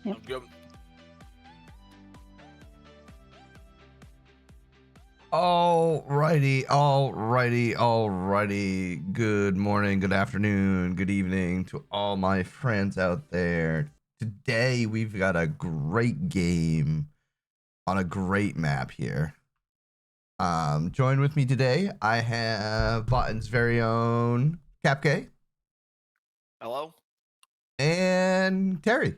Yep. I'm good. Alrighty. Good morning, good afternoon, good evening to all my friends out there. Today we've got a great game on a great map here. Join with me today. I have Botton's very own Capk Hello? and Terry.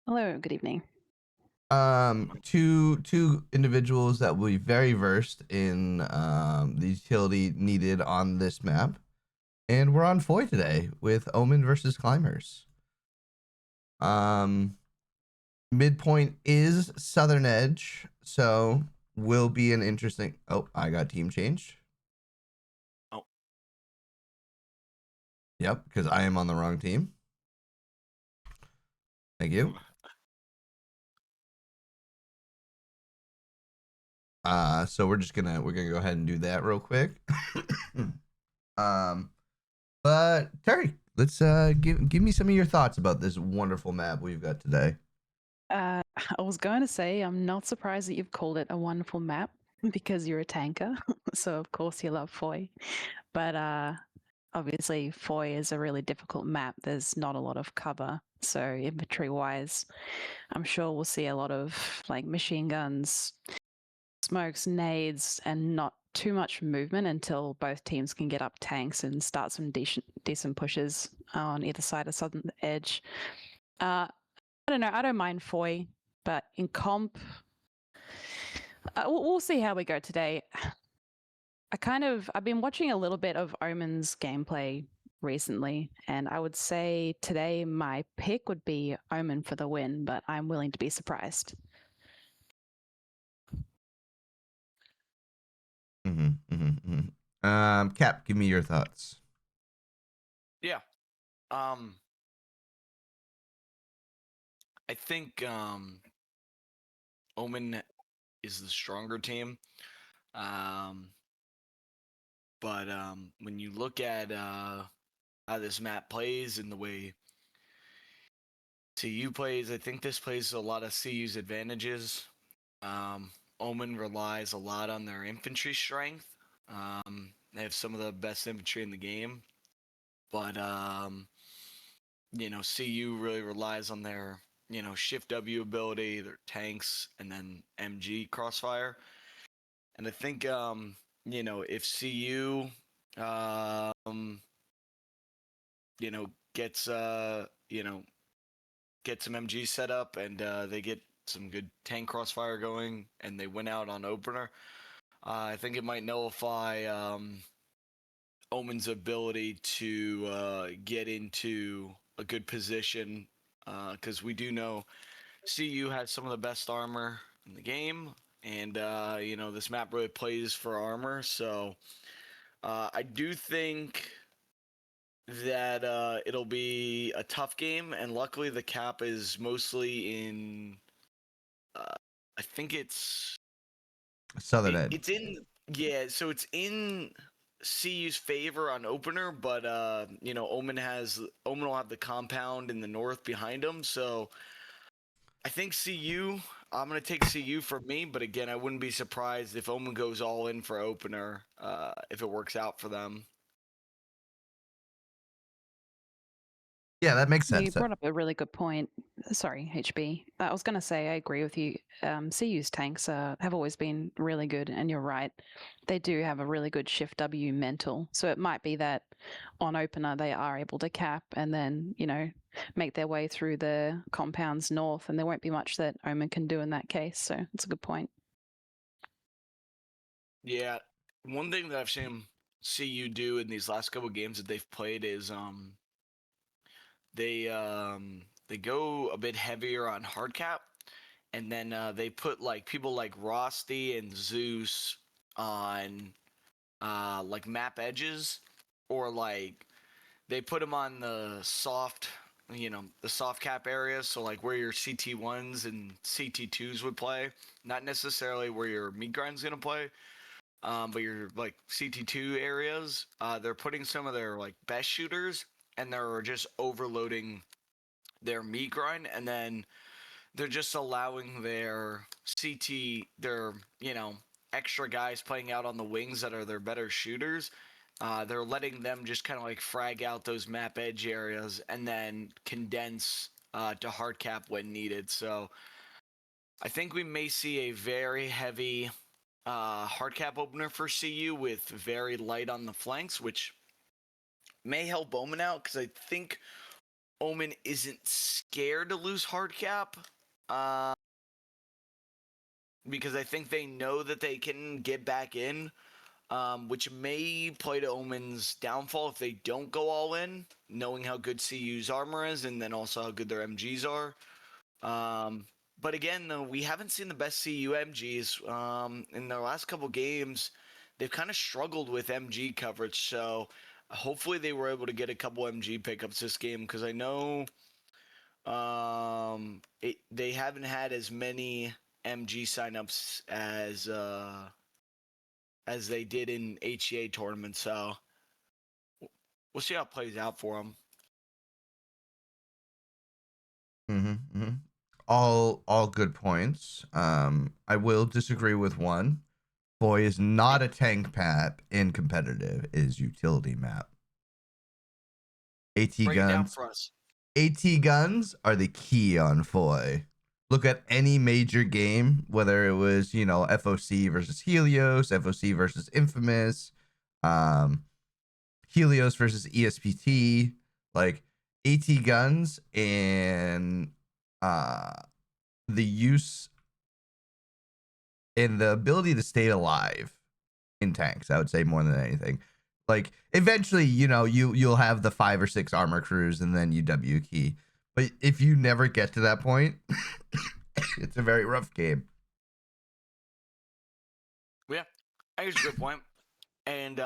Hello, good evening. Two individuals that will be very versed in the utility needed on this map. And we're on Foy today with Omen versus Climbers. Midpoint is Southern Edge, so will be an interesting. Oh, I got team changed. Oh. Yep, because I am on the wrong team. Thank you. So we're gonna go ahead and do that real quick. But Terry, let's give me some of your thoughts about this wonderful map we've got today. I was going to say, I'm not surprised that you've called it a wonderful map because you're a tanker. So, of course, you love Foy. But obviously, Foy is a really difficult map. There's not a lot of cover. So, inventory wise, I'm sure we'll see a lot of like machine guns, smokes, nades, and not too much movement until both teams can get up tanks and start some decent pushes on either side of Southern Edge. I don't know. I don't mind Foy, but in comp, we'll see how we go today. I've been watching a little bit of Omen's gameplay recently, and I would say today my pick would be Omen for the win, but I'm willing to be surprised. Cap, give me your thoughts. Yeah. I think Omen is the stronger team. But when you look at how this map plays and the way CU plays, I think this plays a lot of CU's advantages. Omen relies a lot on their infantry strength. They have some of the best infantry in the game. But CU really relies on their, shift W ability, their tanks, and then MG crossfire. And I think, if CU, gets, get some MG set up and they get some good tank crossfire going and they win out on opener, I think it might nullify Omen's ability to get into a good position, because we do know CU has some of the best armor in the game, and this map really plays for armor. So I do think that it'll be a tough game, and luckily the cap is mostly in. I think it's Southern Edge. it's in so it's in CU's favor on opener, but Omen will have the compound in the north behind him, so I think CU. I'm gonna take CU for me, but again, I wouldn't be surprised if Omen goes all in for opener if it works out for them. Yeah, that makes You sense. brought up a really good point. Sorry, HB. I was going to say I agree with you. CU's tanks have always been really good, and you're right. They do have a really good shift W mental. So it might be that on opener they are able to cap and then, make their way through the compounds north, and there won't be much that Omen can do in that case. So it's a good point. Yeah, one thing that I've seen CU do in these last couple games that they've played is they go a bit heavier on hard cap, and then they put like people like Rosty and Zeus on like map edges, or like they put them on the soft, the soft cap areas. So like where your CT1s and CT2s would play, not necessarily where your meat grind's gonna play. But your like CT2 areas, they're putting some of their like best shooters, and they're just overloading their meat grind, and then they're just allowing their their extra guys playing out on the wings that are their better shooters. They're letting them just kind of like frag out those map edge areas and then condense to hard cap when needed. So I think we may see a very heavy hard cap opener for CU with very light on the flanks, which may help Omen out because I think Omen isn't scared to lose hard cap. Uh, because I think they know that they can get back in, which may play to Omen's downfall if they don't go all in, knowing how good CU's armor is and then also how good their MGs are. But again, though, we haven't seen the best CU MGs in their last couple games. They've kind of struggled with MG coverage, so hopefully they were able to get a couple MG pickups this game because I know they haven't had as many MG signups as they did in HEA tournaments. So we'll see how it plays out for them. Mm-hmm. All good points. I will disagree with one. Boy is not a tank map in competitive. It is utility map. AT Break it down guns. for us. AT guns are the key on Foy. Look at any major game, whether it was, FOC versus Helios, FOC versus Infamous, Helios versus ESPT, like AT guns and the use and the ability to stay alive in tanks, I would say more than anything. Like eventually, you'll have the 5 or 6 armor crews and then you W key. But if you never get to that point, it's a very rough game. Yeah, I think it's a good point. And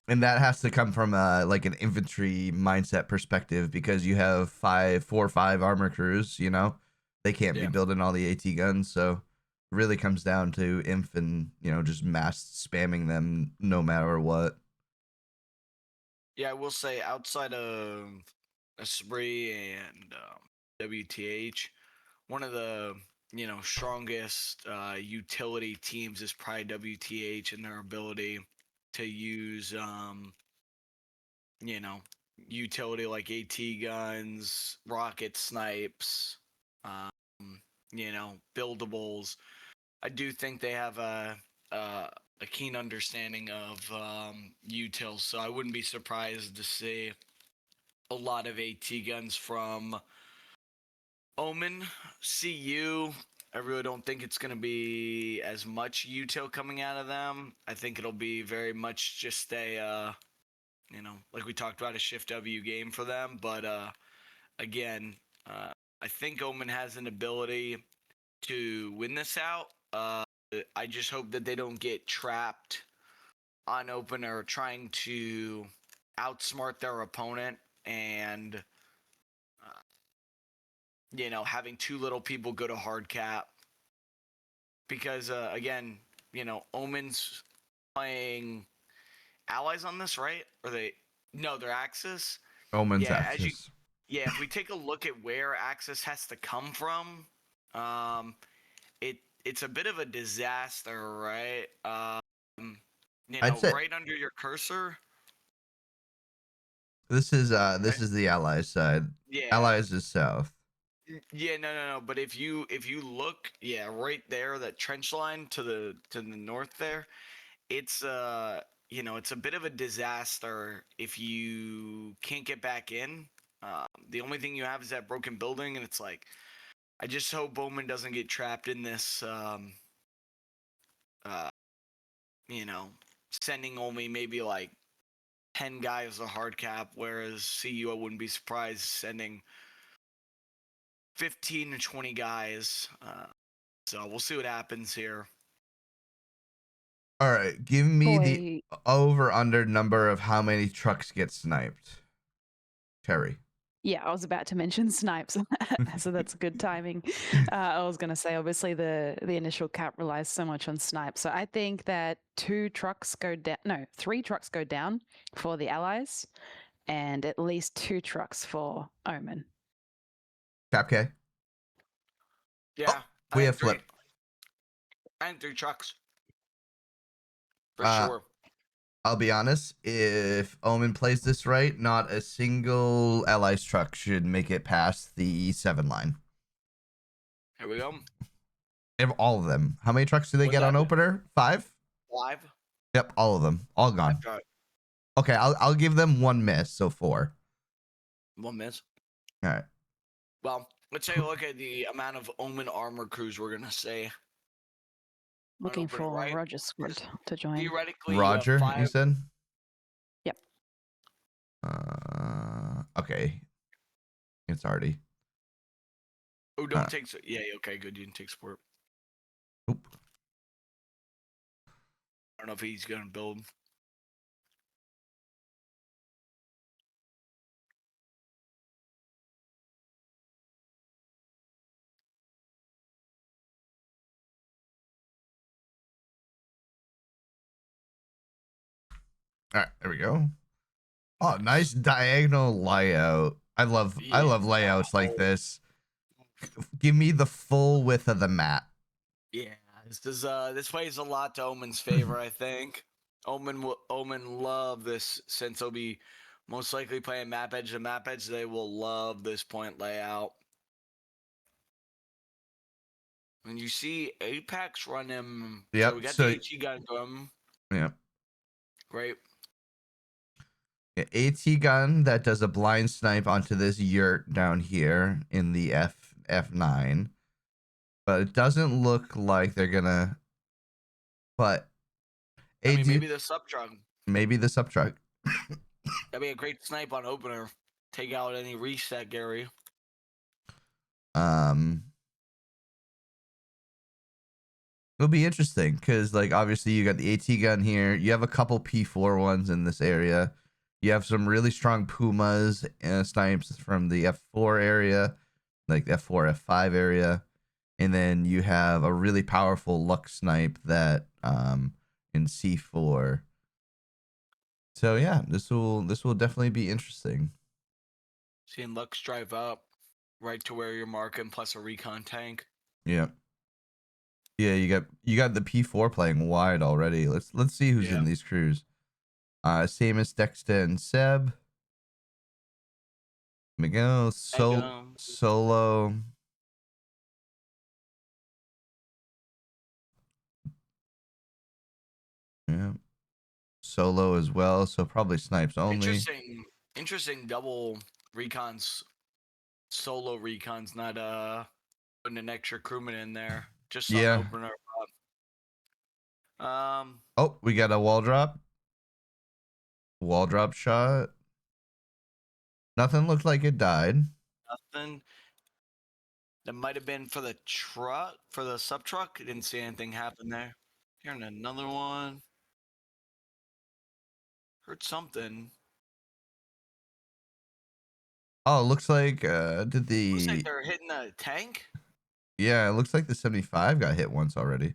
that has to come from like an infantry mindset perspective because you have 4 or 5 armor crews, they can't be building all the AT guns. So it really comes down to inf and, just mass spamming them no matter what. Yeah, I will say outside of Esprit and WTH, one of the strongest utility teams is probably WTH and their ability to use utility like AT guns, rocket snipes, um, buildables. I do think they have a keen understanding of util, so I wouldn't be surprised to see a lot of AT guns from Omen. CU, I really don't think it's going to be as much util coming out of them. I think it'll be very much just a, like we talked about, a shift W game for them. But again, I think Omen has an ability to win this out. I just hope that they don't get trapped on opener trying to outsmart their opponent and having too little people go to hard cap because again, Omen's playing allies on this, right? Or they're Axis. Omen's Yeah, Axis. if we take a look at where Axis has to come from, it's a bit of a disaster, right? I'd say right under your cursor. this is the Allies side. Yeah. Allies is south. Yeah, no. But if you look, yeah, right there, that trench line to the north there, it's it's a bit of a disaster if you can't get back in. The only thing you have is that broken building, and it's like, I just hope Bowman doesn't get trapped in this. Sending only maybe like 10 guys a hard cap, whereas CU, I wouldn't be surprised sending 15 to 20 guys. So we'll see what happens here. All right, give me the Boy, over under number of how many trucks get sniped. Terry. yeah, I was about to mention snipes, so that's good timing. I was going to say, obviously, the initial cap relies so much on snipes, so I think that 3 trucks go down for the allies, and at least 2 trucks for Omen. Cap K. Yeah, We I have think flip. I think 3 trucks for Uh, sure. I'll be honest. If Omen plays this right, not a single Allies truck should make it past the E7 line. Here we go. All of them. How many trucks do they What's get on that? opener? 5? 5? Yep, all of them. All gone. Got Okay, I'll give them 1 miss, so 4. 1 miss. All right. Well, let's take a look at the amount of Omen armor crews we're gonna say. Looking opener, for right? Roger Squid to join. Theoretically, you have Roger, 5. you said? Yep. Okay. It's already. Oh, don't take. Yeah, okay, good. You didn't take support. Oop. I don't know if he's gonna build. All right, there we go. Oh, nice diagonal layout. I love layouts like this. Give me the full width of the map. Yeah, this plays a lot to Omen's favor, I think. Omen love this since they'll be most likely playing map edge to map edge. They will love this point layout. When you see Apex run him, Yep. so we got So, the HE gun to him. yeah. Great. AT gun that does a blind snipe onto this yurt down here in the F9. But it doesn't look like they're gonna. But I mean, maybe the sub truck. Maybe the sub truck. That'd be a great snipe on opener. Take out any reset, Gary. It'll be interesting because, like, obviously you got the AT gun here. You have a couple P4 ones in this area. You have some really strong Pumas snipes from the F4 area, like the F4, F5 area. And then you have a really powerful Lux snipe that in C4. So yeah, this will definitely be interesting. Seeing Lux drive up right to where you're marking, plus a recon tank. Yeah. Yeah, you got the P4 playing wide already. Let's see who's in these crews. Same as Dexter and Seb. Miguel, Solo. Yeah. Solo as well, so probably snipes only. Interesting double recons, solo recons, not putting an extra crewman in there. Just on opener. Oh, we got a wall drop. Wall drop shot. Nothing looked like it died. Nothing. That might have been for the truck, for the sub truck. Didn't see anything happen there. Hearing another one. Heard something. Oh, it looks like Looks like they're hitting a tank. Yeah, it looks like the 75 got hit once already.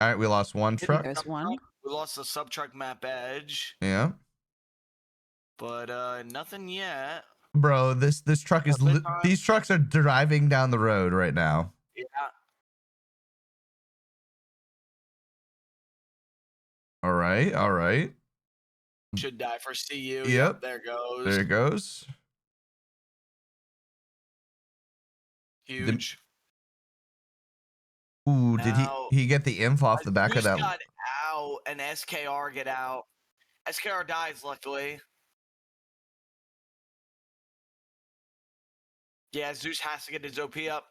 All right, we lost one truck. There's one. We lost the sub truck map edge. Yeah. But nothing yet. Bro, this truck is these trucks are driving down the road right now. Yeah. All right. Should die for CU. Yep. There goes. There it goes. Huge. Ooh, did he get the inf off the back of that? Got out and SKR get out. SKR dies, luckily. Yeah, Zeus has to get his OP up.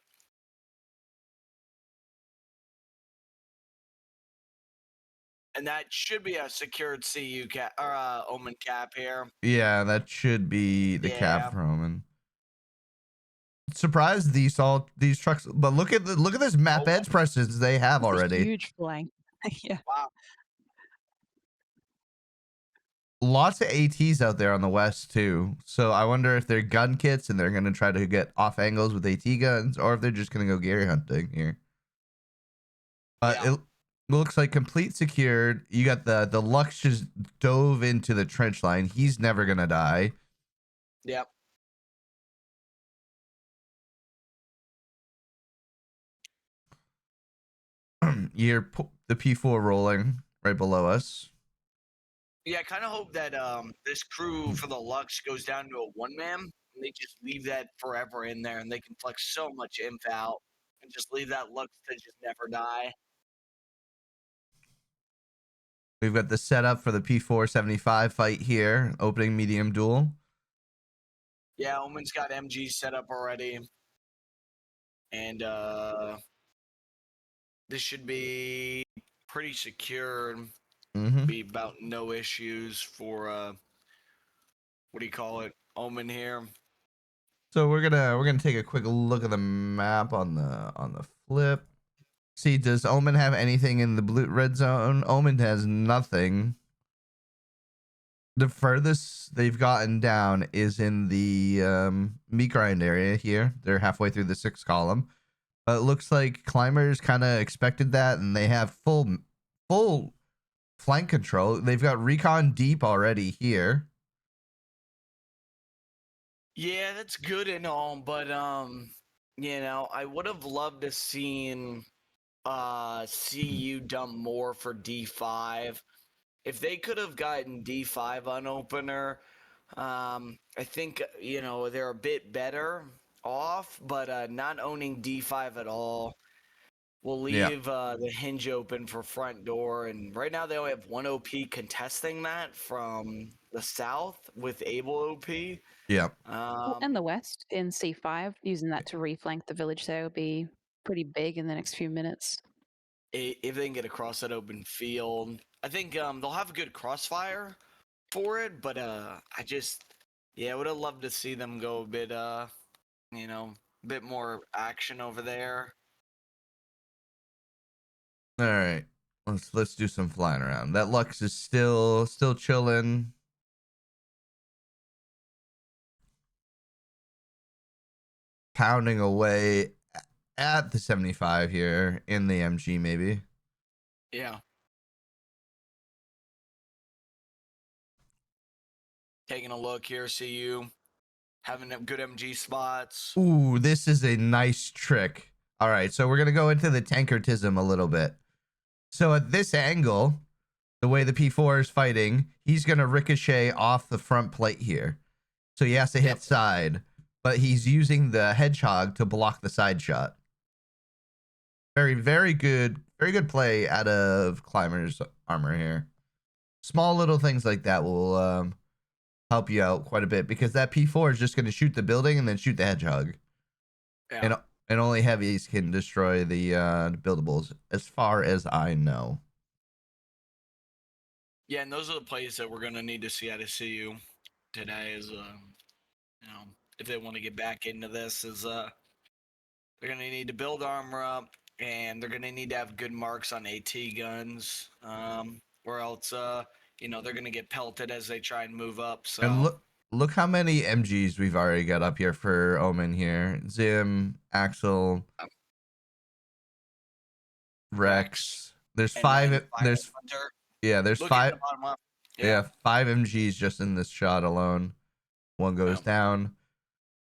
And that should be a secured CU cap or Omen cap here. Yeah, that should be the cap for Omen. Surprised these trucks, but look at this map edge presence they have already. Huge flank. Yeah. Wow. Lots of ATs out there on the west too. So I wonder if they're gun kits and they're gonna try to get off angles with AT guns, or if they're just gonna go Gary hunting here. Looks like complete secured. You got the Lux just dove into the trench line. He's never gonna die. Yep. The P4 rolling right below us. Yeah, I kind of hope that this crew for the Lux goes down to a one man, and they just leave that forever in there, and they can flex so much imp out, and just leave that Lux to just never die. We've got the setup for the P475 fight here, opening medium duel. Yeah, Omen's got MG set up already, and this should be pretty secure. Be about no issues for what do you call it, Omen here. So we're gonna take a quick look at the map on the flip. See, does Omen have anything in the blue red zone? Omen has nothing. The furthest they've gotten down is in the meat grind area here. They're halfway through the 6th column. But it looks like Climbers kind of expected that, and they have full flank control. They've got recon deep already here. Yeah, that's good and all, but you know, I would have loved to seen CU dump more for D5. If they could have gotten D5 on opener, I think you know they're a bit better off, but not owning D5 at all will Yeah. leave the hinge open for front door. And right now they only have one OP contesting that from the south with Able OP. Yeah. And the west in C5, using that to reflank the village there will be pretty big in the next few minutes. If they can get across that open field, I think they'll have a good crossfire for it. But I would have loved to see them go a bit, you know, a bit more action over there. All right. Let's do some flying around. That Lux is still chilling. Pounding away at the 75 here in the MG maybe. Yeah. Taking a look here, see you having good MG spots. Ooh, this is a nice trick. All right, so we're going to go into the tankertism a little bit. So at this angle, the way the P4 is fighting, he's going to ricochet off the front plate here. So he has to hit side, but he's using the hedgehog to block the side shot. Very good play out of Climber's armor here. Small little things like that will help you out quite a bit, because that P4 is just going to shoot the building and then shoot the hedgehog. Yeah. And only heavies can destroy the buildables, as far as I know. Yeah, and those are the plays that we're gonna need to see out of CU today. Is you know, if they want to get back into this, is they're gonna need to build armor up, and they're gonna need to have good marks on AT guns, or else you know, they're gonna get pelted as they try and move up. So And look how many MGs we've already got up here for Omen here. Zim, Axel, Rex. There's and five. then There's Hunter. there's Look at five. the bottom left. Yeah, 5 MGs just in this shot alone. One goes down.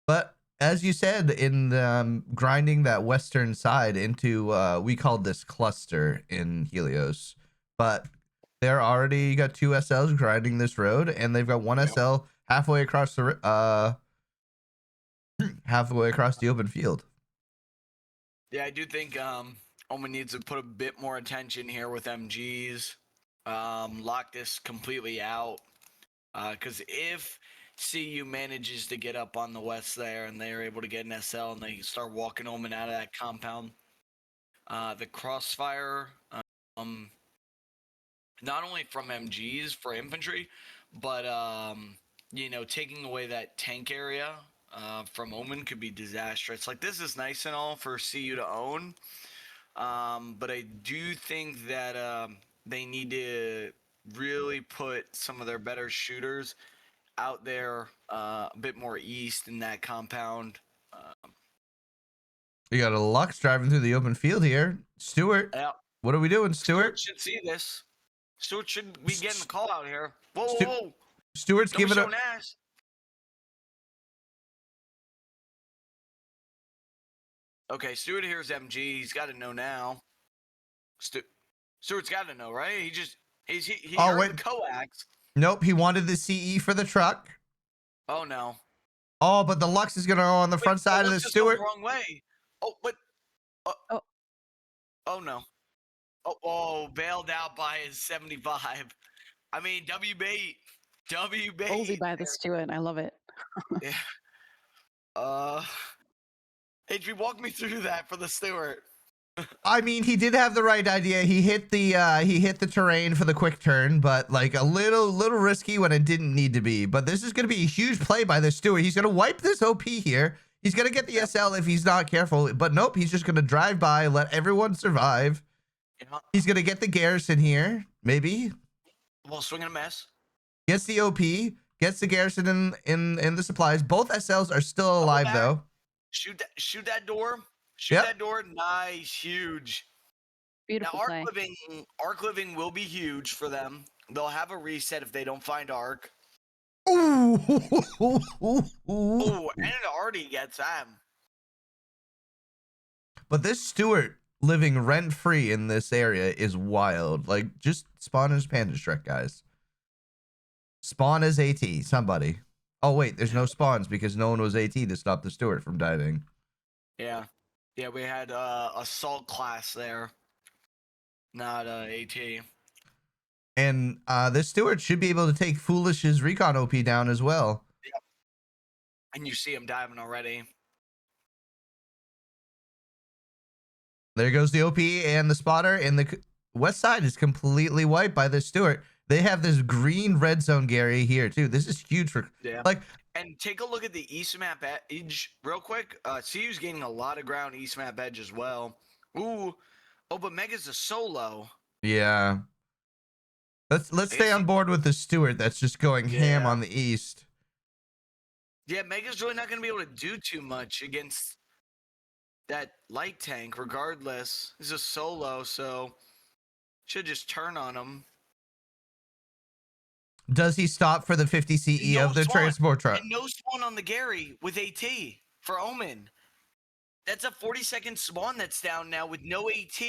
But as you said, in grinding that western side into, we called this cluster in Helios, but they're already got 2 SLs grinding this road, and they've got 1 SL halfway across the halfway across the open field. Yeah, I do think Omen needs to put a bit more attention here with MGs. Lock this completely out. Because if CU manages to get up on the west there and they're able to get an SL and they start walking Omen out of that compound, the crossfire, not only from MGs for infantry, but you know, taking away that tank area from Omen could be disastrous. Like, this is nice and all for CU to own, but I do think that they need to really put some of their better shooters out there a bit more east in that compound. You got a Lux driving through the open field here. Stewart Yeah. What are we doing, Stuart Stuart? should see this. Stuart should be getting the call out here. Whoa, whoa, Stu- whoa. Stuart's Don't be giving so a. nice. Okay, Stuart hears MG. He's got to know now. Stuart's got to know, right? He Oh, heard wait. the coax. Nope, he wanted the CE for the truck. Oh, no. Oh, but the Lux is going to go on the front side of the Let's just go the Stuart. wrong way. Oh, but. Oh. Oh, no. Oh, bailed out by his 75. I mean, W bait. Ballsy by the Stewart. I love it. Yeah. HB, walk me through that for the Stewart. I mean, he did have the right idea. He hit the terrain for the quick turn, but like a little risky when it didn't need to be. But this is going to be a huge play by the Stewart. He's going to wipe this OP here. He's going to get the SL if he's not careful. But nope, he's just going to drive by, let everyone survive. Yeah. He's going to get the garrison here, maybe. Well, swing and a miss. Gets the OP, gets the garrison in the supplies. Both SLs are still alive though. Shoot that door. Yep. That door. Nice, huge. Beautiful Now, play. Arc living will be huge for them. They'll have a reset if they don't find Arc. Ooh. Oh, and it already gets them. But this Stewart living rent free in this area is wild. Like, just spawn as Panda Shrek, guys. Spawn as AT, somebody. Oh wait, there's no spawns because no one was AT to stop the Stewart from diving. Yeah, we had assault class there, not AT. And this Stewart should be able to take Foolish's recon OP down as well. Yep. And you see him diving already. There goes the OP and the spotter, and the west side is completely wiped by this Stewart. They have this green red zone Gary here too. This is huge for like. And take a look at the east map edge real quick. CU's gaining a lot of ground east map edge as well. Ooh, oh, but Mega's a solo. Yeah. Let's stay on board with the Stewart that's just going ham on the east. Yeah, Mega's really not going to be able to do too much against that light tank regardless. He's a solo, so should just turn on him. Does he stop for the 50 CE of the transport truck? And no spawn on the Gary with AT for Omen. That's a 40-second spawn that's down now with no AT.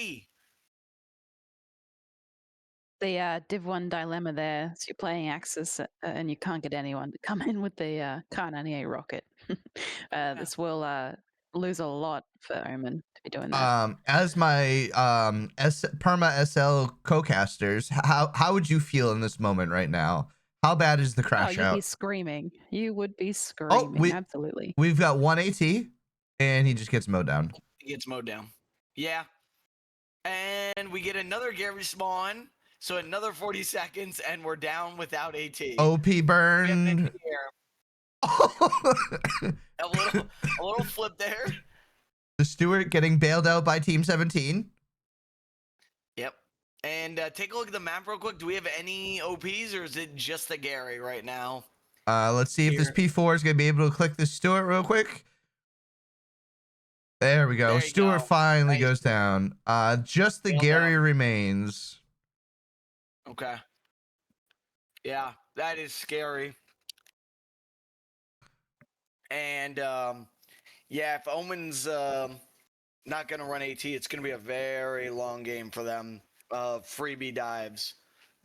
The Div 1 dilemma there. So you're playing Axis and you can't get anyone to come in with the Kar 98 rocket. This will lose a lot for Omen to be doing that. As my Perma SL co-casters, how would you feel in this moment right now? How bad is the crash you'd out? be screaming. You would be screaming. Absolutely. We've got one AT, and he just gets mowed down. He gets mowed down. Yeah. And we get another Gary spawn. So another 40 seconds, and we're down without AT. OP burn. A little flip there. The Stewart getting bailed out by Team 17. Yep. And take a look at the map real quick. Do we have any OPs, or is it just the Gary right now? Let's see if this P4 is going to be able to click the Stewart real quick. There we go. Stewart finally goes down. Just the Gary remains. Okay. Yeah, that is scary. And yeah, if Omen's not going to run AT, it's going to be a very long game for them. Freebie dives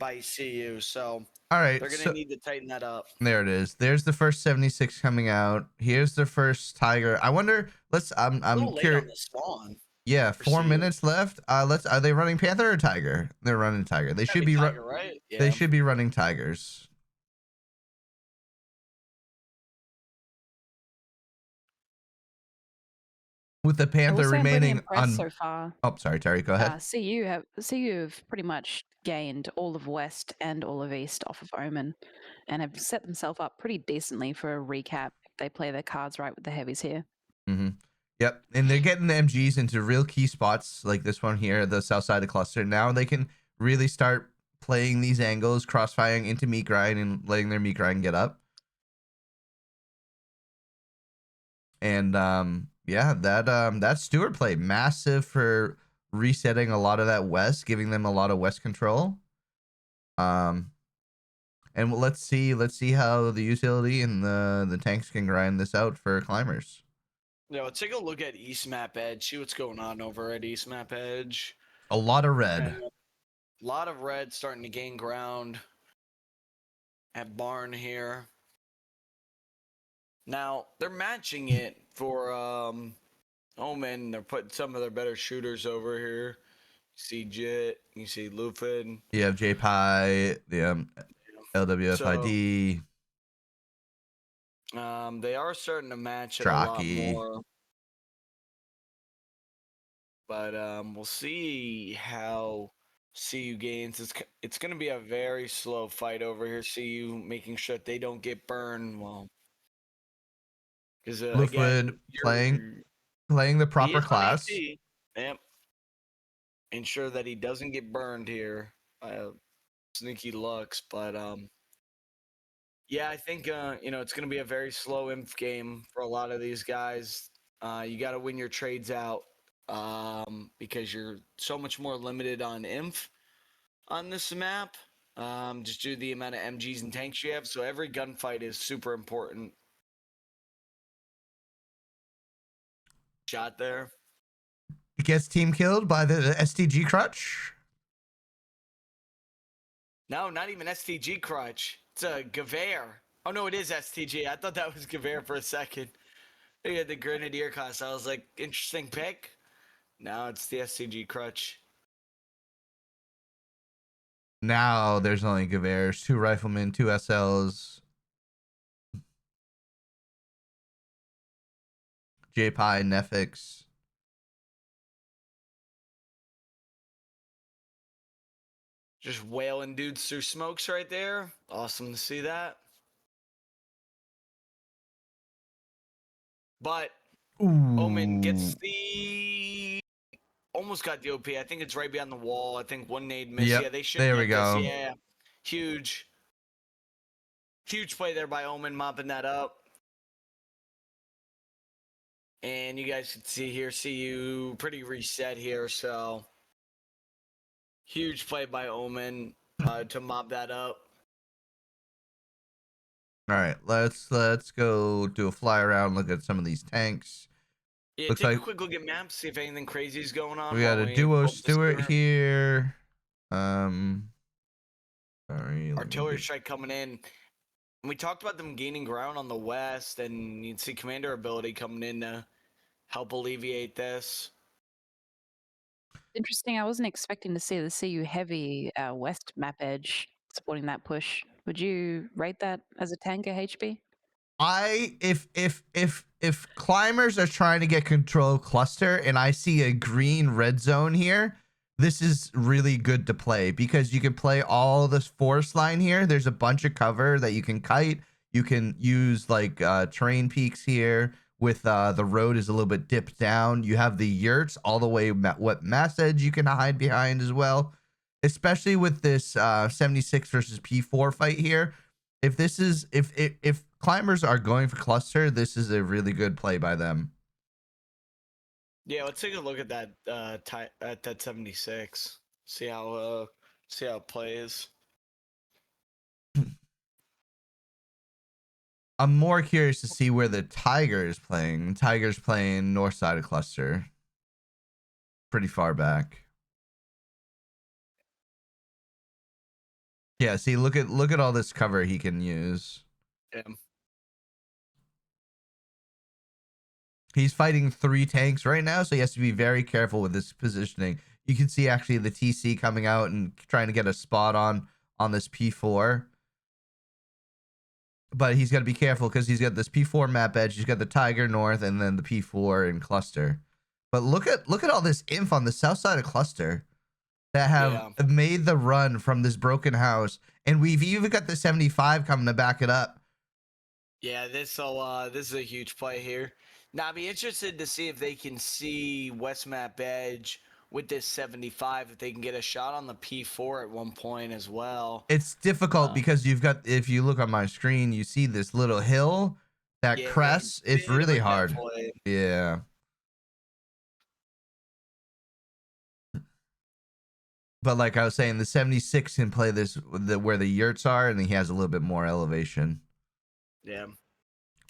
by CU. So all right, they're going to need to tighten that up. There it is. There's the first 76 coming out. Here's the first Tiger. I wonder. I'm curious. On the spawn. Yeah, 4 minutes left. Are they running Panther or Tiger? They're running Tiger. They should be Tiger, right? Yeah. They should be running Tigers. With the Panther remaining on so far. Oh, sorry, Terry, go ahead. CU have pretty much gained all of West and all of East off of Omen and have set themselves up pretty decently for a recap if they play their cards right with the heavies here. Mm-hmm. Yep, and they're getting the MGs into real key spots like this one here, the south side of the cluster. Now they can really start playing these angles, crossfiring into meat grind and letting their meat grind get up. And yeah, that Stewart play massive for resetting a lot of that west, giving them a lot of west control. And let's see how the utility and the tanks can grind this out for climbers. Yeah, let's take a look at East Map Edge. See what's going on over at East Map Edge. A lot of red. And a lot of red starting to gain ground at Barn here. Now they're matching it for Omen. They're putting some of their better shooters over here. You see Jit, you see Lufin. You have JPI, the LWFID, they are starting to match it a lot Strachey. more. But we'll see how CU gains. It's going to be a very slow fight over here. CU making sure that they don't get burned. Well, because Luftwood again, playing the he proper is on class. ET. Yep. Ensure that he doesn't get burned here by sneaky looks. But yeah, I think it's going to be a very slow inf game for a lot of these guys. You got to win your trades out because you're so much more limited on inf on this map, just due to the amount of MGs and tanks you have. So every gunfight is super important. Shot there. Gets team killed by the STG crutch. No, not even STG crutch. It's a Gewehr. Oh no, it is STG. I thought that was Gewehr for a second. He had the Grenadier cost. I was like, interesting pick. Now it's the STG crutch. Now there's only Gewehrs, 2 riflemen, 2 SLs. JPI, Nefix. Just wailing dudes through smokes right there. Awesome to see that. But Omen gets the almost got the OP. I think it's right behind the wall. I think one nade missed. Yep, Yeah, they should there we get this. go. Yeah. Huge play there by Omen mopping that up. And you guys can see here, CU pretty reset here, so huge play by Omen to mop that up. All right, let's go do a fly around, look at some of these tanks. Yeah, Looks take like a quick look at maps, see if anything crazy is going on. we got while a we duo pull up the Stewart skimmer. here. Sorry. Artillery strike coming in. And we talked about them gaining ground on the west, and you'd see commander ability coming in to help alleviate this. Interesting. I wasn't expecting to see the CU heavy west map edge supporting that push. Would you rate that as a tanker, HB? If climbers are trying to get control of cluster and I see a green red zone here, this is really good to play because you can play all this forest line here. There's a bunch of cover that you can kite. You can use like terrain peaks here with the road is a little bit dipped down. You have the yurts all the way what mass edge you can hide behind as well, especially with this 76 versus P4 fight here. If this is if climbers are going for cluster, this is a really good play by them. Yeah, let's take a look at that at that 76. See how it plays. I'm more curious to see where the Tiger is playing. Tiger's playing north side of cluster. Pretty far back. Yeah, see, look at all this cover he can use. Yeah. He's fighting 3 tanks right now, so he has to be very careful with his positioning. You can see actually the TC coming out and trying to get a spot on this P4. But he's got to be careful because he's got this P4 map edge. He's got the Tiger North and then the P4 in cluster. But look at all this inf on the south side of cluster that have made the run from this broken house, and we've even got the 75 coming to back it up. Yeah, this is a huge play here. Now I'd be interested to see if they can see West Map Edge with this 75, if they can get a shot on the P4 at one point as well. It's difficult because you've got, if you look on my screen, you see this little hill, that crest. It's really hard. Yeah. But like I was saying, the 76 can play this where the yurts are, and he has a little bit more elevation. Yeah.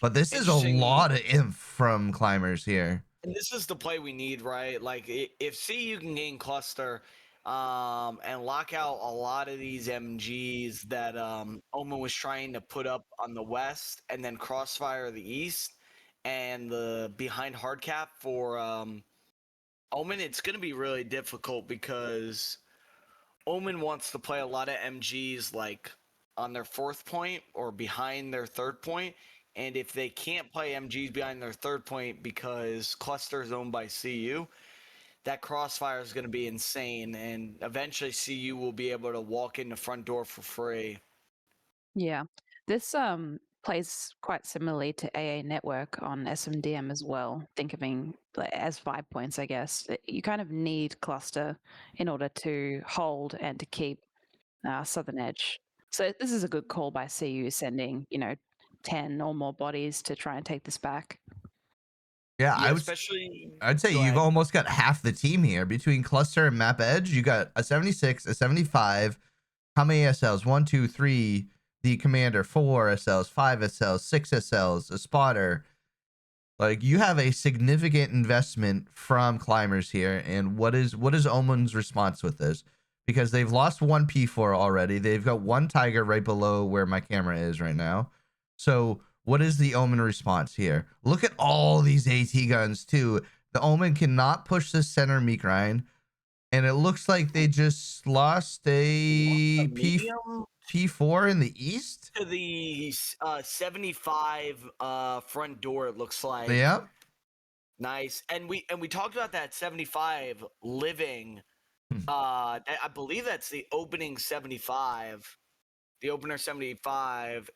But this is a Interesting. lot of inf from climbers here. And this is the play we need, right? Like if CU can gain cluster, and lock out a lot of these MGs that Omen was trying to put up on the west, and then crossfire the east, and the behind hard cap for Omen, it's going to be really difficult because Omen wants to play a lot of MGs like on their fourth point or behind their third point. And if they can't play MGs behind their third point because cluster is owned by CU, that crossfire is going to be insane. And eventually CU will be able to walk in the front door for free. Yeah. This plays quite similarly to AA Network on SMDM as well. Think of it as 5 points, I guess. You kind of need cluster in order to hold and to keep Southern Edge. So this is a good call by CU sending, 10 or more bodies to try and take this back. Yeah, Yeah, especially. I'd say Go you've ahead. almost got half the team here between cluster and map edge. You got a 76, a 75. How many SLs? 1, 2, 3. The commander, 4 SLs, 5 SLs, 6 SLs, a spotter. Like you have a significant investment from climbers here. And what is Omen's response with this? Because they've lost one P4 already. They've got one Tiger right below where my camera is right now. So what is the Omen response here? Look at all these AT guns too. The Omen cannot push the center meat grind. And it looks like they just lost a A medium P4 in the east. to the 75 front door, it looks like. Yeah. Nice. And we talked about that 75 living. Hmm. I believe that's the opening 75. The opener 75,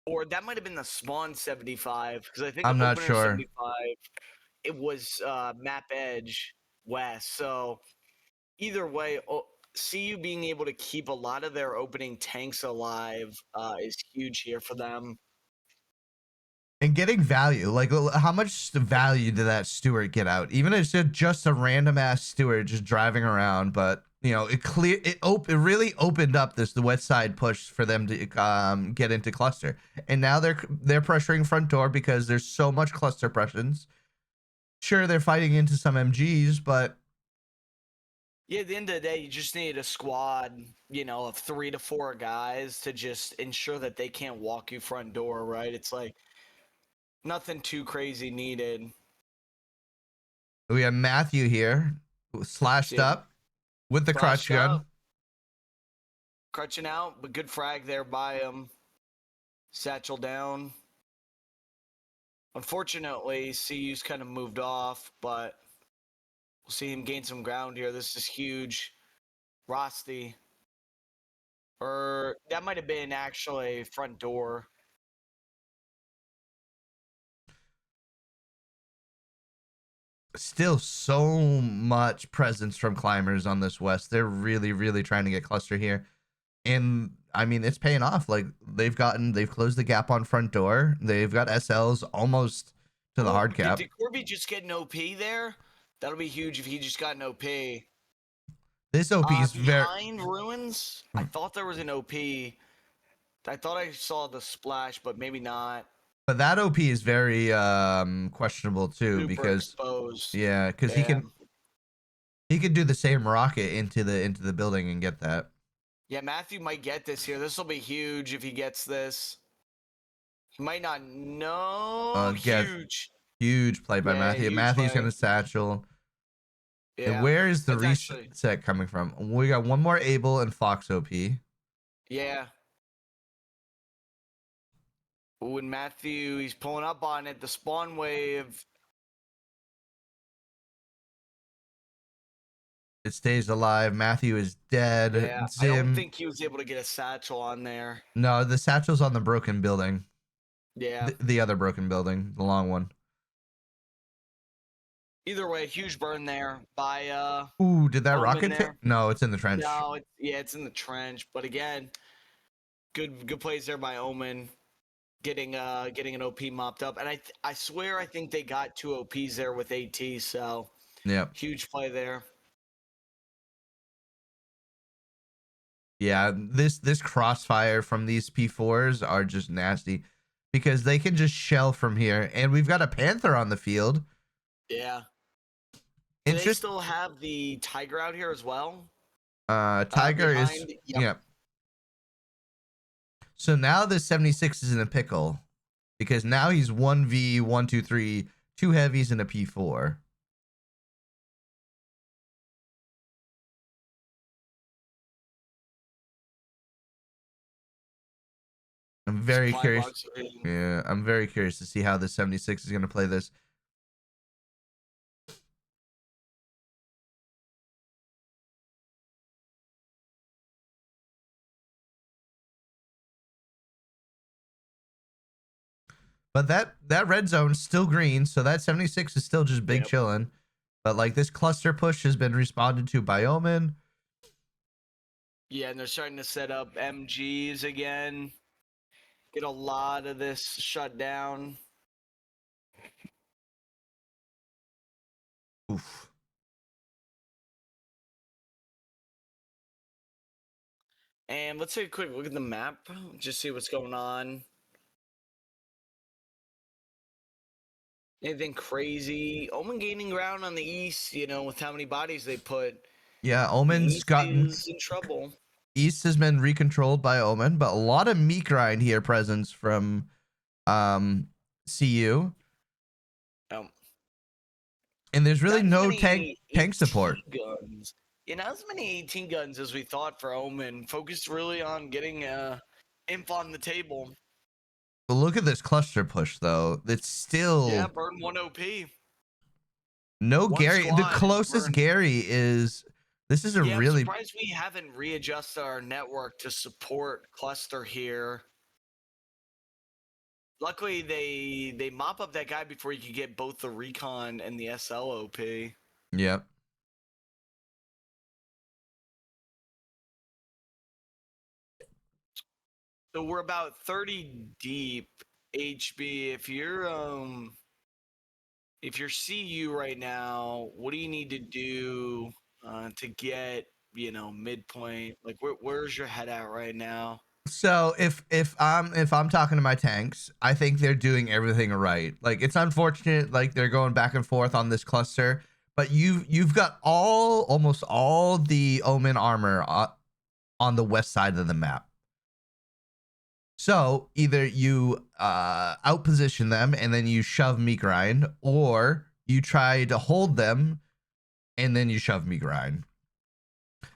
or that might have been the spawn 75, because I think I'm not opener sure. 75, it was map edge west. So either way, CU being able to keep a lot of their opening tanks alive is huge here for them. And getting value, like how much value did that Stewart get out? Even if it's just a random ass Stewart just driving around, but it really opened up the west side push for them to get into cluster. And now they're pressuring front door because there's so much cluster pressions. Sure, they're fighting into some MGs, but Yeah, at the end of the day, you just need a squad, of 3 to 4 guys to just ensure that they can't walk you front door, right? It's like nothing too crazy needed. we have Matthew here, slashed See him up with the crotch flashed gun. up, crutching out, but good frag there by him. Satchel down. Unfortunately, CU's kind of moved off, but we'll see him gain some ground here. This is huge. Rosti. Or that might have been actually front door. Still so much presence from climbers on this west. They're really, really trying to get cluster here. And I mean, it's paying off. Like they've closed the gap on front door. They've got SLs almost to the Oh, hard cap. did Corby just get an OP there? That'll be huge if he just got an OP. This OP is very, Behind ruins, I thought there was an OP. I thought I saw the splash, but maybe not. but that OP is very questionable too, Super because exposed. yeah, because Yeah. he could do the same rocket into the building and get that. Yeah, Matthew might get this here. This will be huge if he gets this. He might not know. Get huge play by Yeah, Matthew. huge Matthew's play. gonna satchel. And Yeah. where is the That's actually, reset coming from? We got one more Abel and Fox OP. yeah. Ooh, and Matthew, he's pulling up on it. The spawn wave. It stays alive. Matthew is dead. Yeah, I don't Zim. think he was able to get a satchel on there. No, the satchel's on the broken building. Yeah. The other broken building, the long one. Either way, huge burn there by Ooh, did that Omen rocket there. No, it's in the trench. No, it's in the trench. But again, good plays there by Omen, getting an OP mopped up. And I swear I think they got 2 OPs there with AT. So Yeah. huge play there. Yeah, this crossfire from these P4s are just nasty because they can just shell from here, and we've got a Panther on the field. Yeah. Do It's they just still have the Tiger out here as well? Tiger is Behind. Yep. yeah. So now the 76 is in a pickle because now he's 1v 1 2 3 two heavies and a P4. I'm very Supply curious. box. Yeah, I'm very curious to see how the 76 is going to play this. But that red zone's still green, so that 76 is still just big Yep. chilling. But like this cluster push has been responded to by Omen. Yeah, and they're starting to set up MGs again. Get a lot of this shut down. Oof. And let's take a quick look at the map, just see what's going on. Anything crazy? Omen gaining ground on the east, with how many bodies they put. Yeah, The Omen's east gotten is in trouble. East has been recontrolled by Omen, but a lot of meat grind here presence from CU. Um, And there's really not as no many tank support. 18 guns. Not as many 18 guns as we thought for Omen. Focused really on getting imp on the table. But look at this cluster push though. It's still Yeah, burn 1 OP. no One Gary. The squad closest burned. Gary is this is a Yeah, I'm really surprised we haven't readjusted our network to support cluster here. Luckily, they mop up that guy before you could get both the recon and the SL OP. Yep. So we're about 30 deep. HB, if you're CU right now, what do you need to do to get midpoint? Like where's your head at right now? So if I'm talking to my tanks, I think they're doing everything right. Like it's unfortunate, like they're going back and forth on this cluster, but you've got almost all the Omen armor on the west side of the map. So either you outposition them and then you shove me grind, or you try to hold them and then you shove me grind.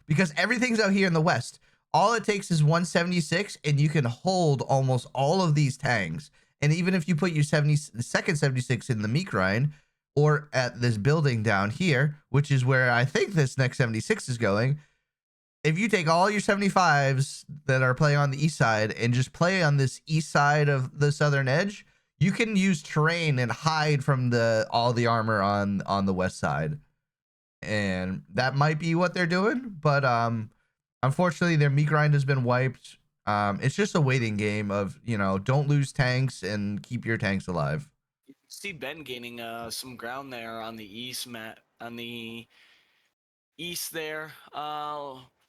Because everything's out here in the west. All it takes is 176 and you can hold almost all of these tanks. And even if you put your second 76 in the meat grind or at this building down here, which is where I think this next 76 is going, if you take all your 75s that are playing on the east side and just play on this east side of the southern edge, you can use terrain and hide from all the armor on the west side. And that might be what they're doing, but unfortunately their meat grind has been wiped. It's just a waiting game of, don't lose tanks and keep your tanks alive. You can see Ben gaining some ground there on the east on the east there.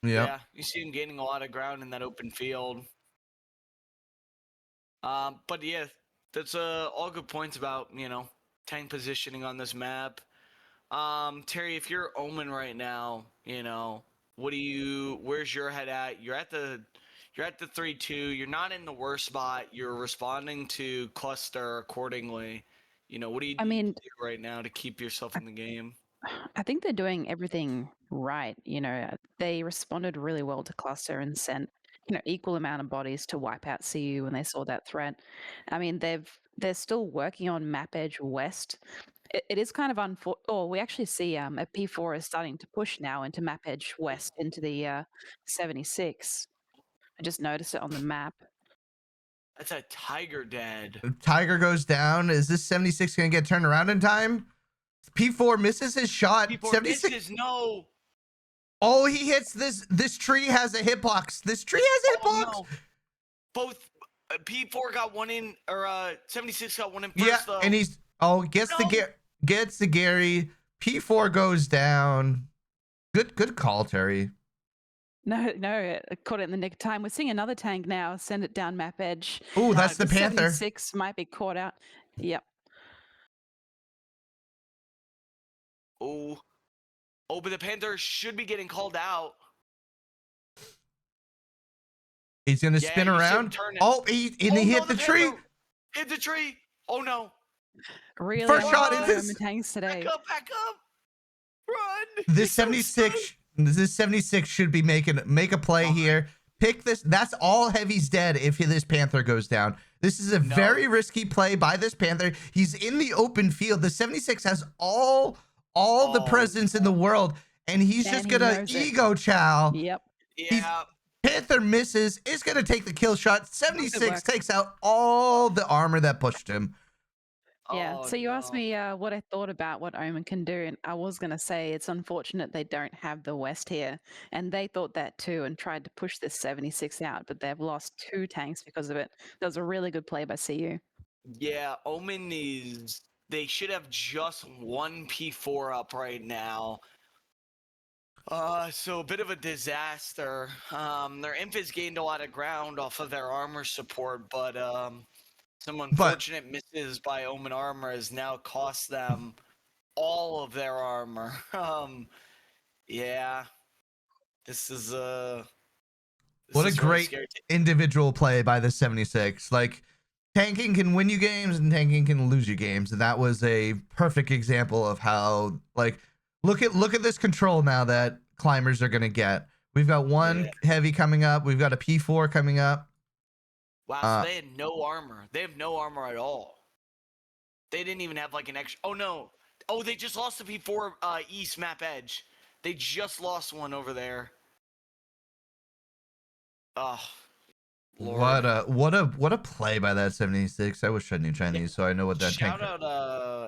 Yep. Yeah, you see him gaining a lot of ground in that open field. But yeah, that's all good points about tank positioning on this map. Terry, if you're Omen right now, where's your head at? You're at the 3-2. You're not in the worst spot. You're responding to cluster accordingly. What do you need to do right now to keep yourself in the game? I think they're doing everything right. They responded really well to cluster and sent, equal amount of bodies to wipe out CU when they saw that threat. I mean, they're still working on map edge west. It is kind of unfortunate. Oh, we actually see a P4 is starting to push now into map edge west into the 76. I just noticed it on the map. That's a Tiger dead. Tiger goes down. Is this 76 going to get turned around in time? P4 misses his shot. P4 76. misses. No. Oh, he hits this. This tree has a hitbox. This tree has a hitbox. No. Both P4 got one in, or 76 got one in first. Yeah, though. and he's gets the Gary. P4 goes down. Good call, Terry. No, caught it in the nick of time. We're seeing another tank now. Send it down map edge. Ooh, that's the Panther. 76 might be caught out. Yep. Oh, but the Panther should be getting called out. He's gonna Yeah, spin you see him around. turning. Oh, he hit the tree. Panther hit the tree. Oh no. Really First on shot the is Omen his. tanks today. Back up. Run. This 76. This 76 should be make a play here. Pick this. That's all heavy's dead if this Panther goes down. This is a very risky play by this Panther. He's in the open field. The 76 has all the presence in the world, and he's just gonna ego chow. Yep. Yeah. Panther misses. Is gonna take the kill shot. 76 takes out all the armor that pushed him. Yeah. So you asked me what I thought about what Omen can do, and I was going to say it's unfortunate they don't have the West here, and they thought that too and tried to push this 76 out, but they've lost 2 tanks because of it. That was a really good play by CU. Yeah, Omen is. They should have just one P4 up right now. So a bit of a disaster. Their Imp gained a lot of ground off of their armor support, but some unfortunate misses by Omen armor has now cost them all of their armor. Yeah, this is what a great individual play by the 76. Like, tanking can win you games and tanking can lose you games, and that was a perfect example of how, like, look at this control now that climbers are gonna get. We've got one heavy coming up. We've got a P4 coming up. Wow, so they had no armor. They have no armor at all. They didn't even have like an extra. Oh no! Oh, they just lost the P4 East map edge. They just lost one over there. Oh, Lord. What a play by that 76. I wish I knew Chinese, so I know what that Shout out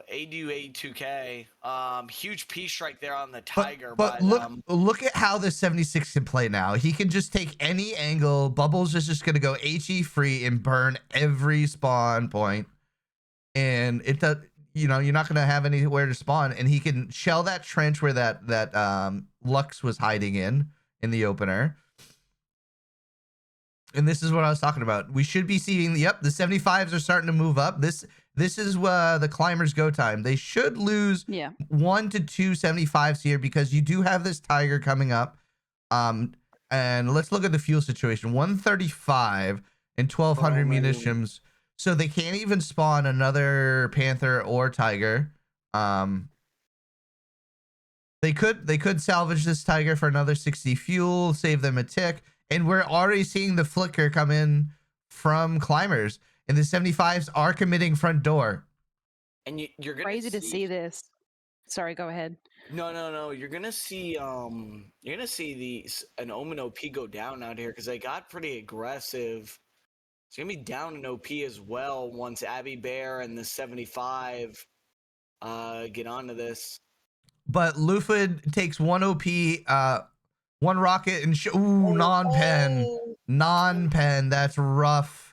ADU82K. Huge P strike there on the Tiger. But look at how the 76 can play now. He can just take any angle. Bubbles is just gonna go HE free and burn every spawn point. And it does, you're not gonna have anywhere to spawn, and he can shell that trench where that Lux was hiding in the opener. And this is what I was talking about. We should be seeing the 75s are starting to move up. This is the climbers go time. They should lose 1 to 2 75s here because you do have this Tiger coming up. And let's look at the fuel situation. 135 and 1200 munitions. So they can't even spawn another Panther or Tiger. They could salvage this Tiger for another 60 fuel, save them a tick. And we're already seeing the flicker come in from climbers, and the 75s are committing front door. And you're gonna crazy to see this. Sorry, go ahead. No. You're gonna see an Omen OP go down out here because they got pretty aggressive. It's gonna be down in OP as well once Abby Bear and the 75 get onto this. But Lufid takes 1 OP. One rocket and non-pen. That's rough.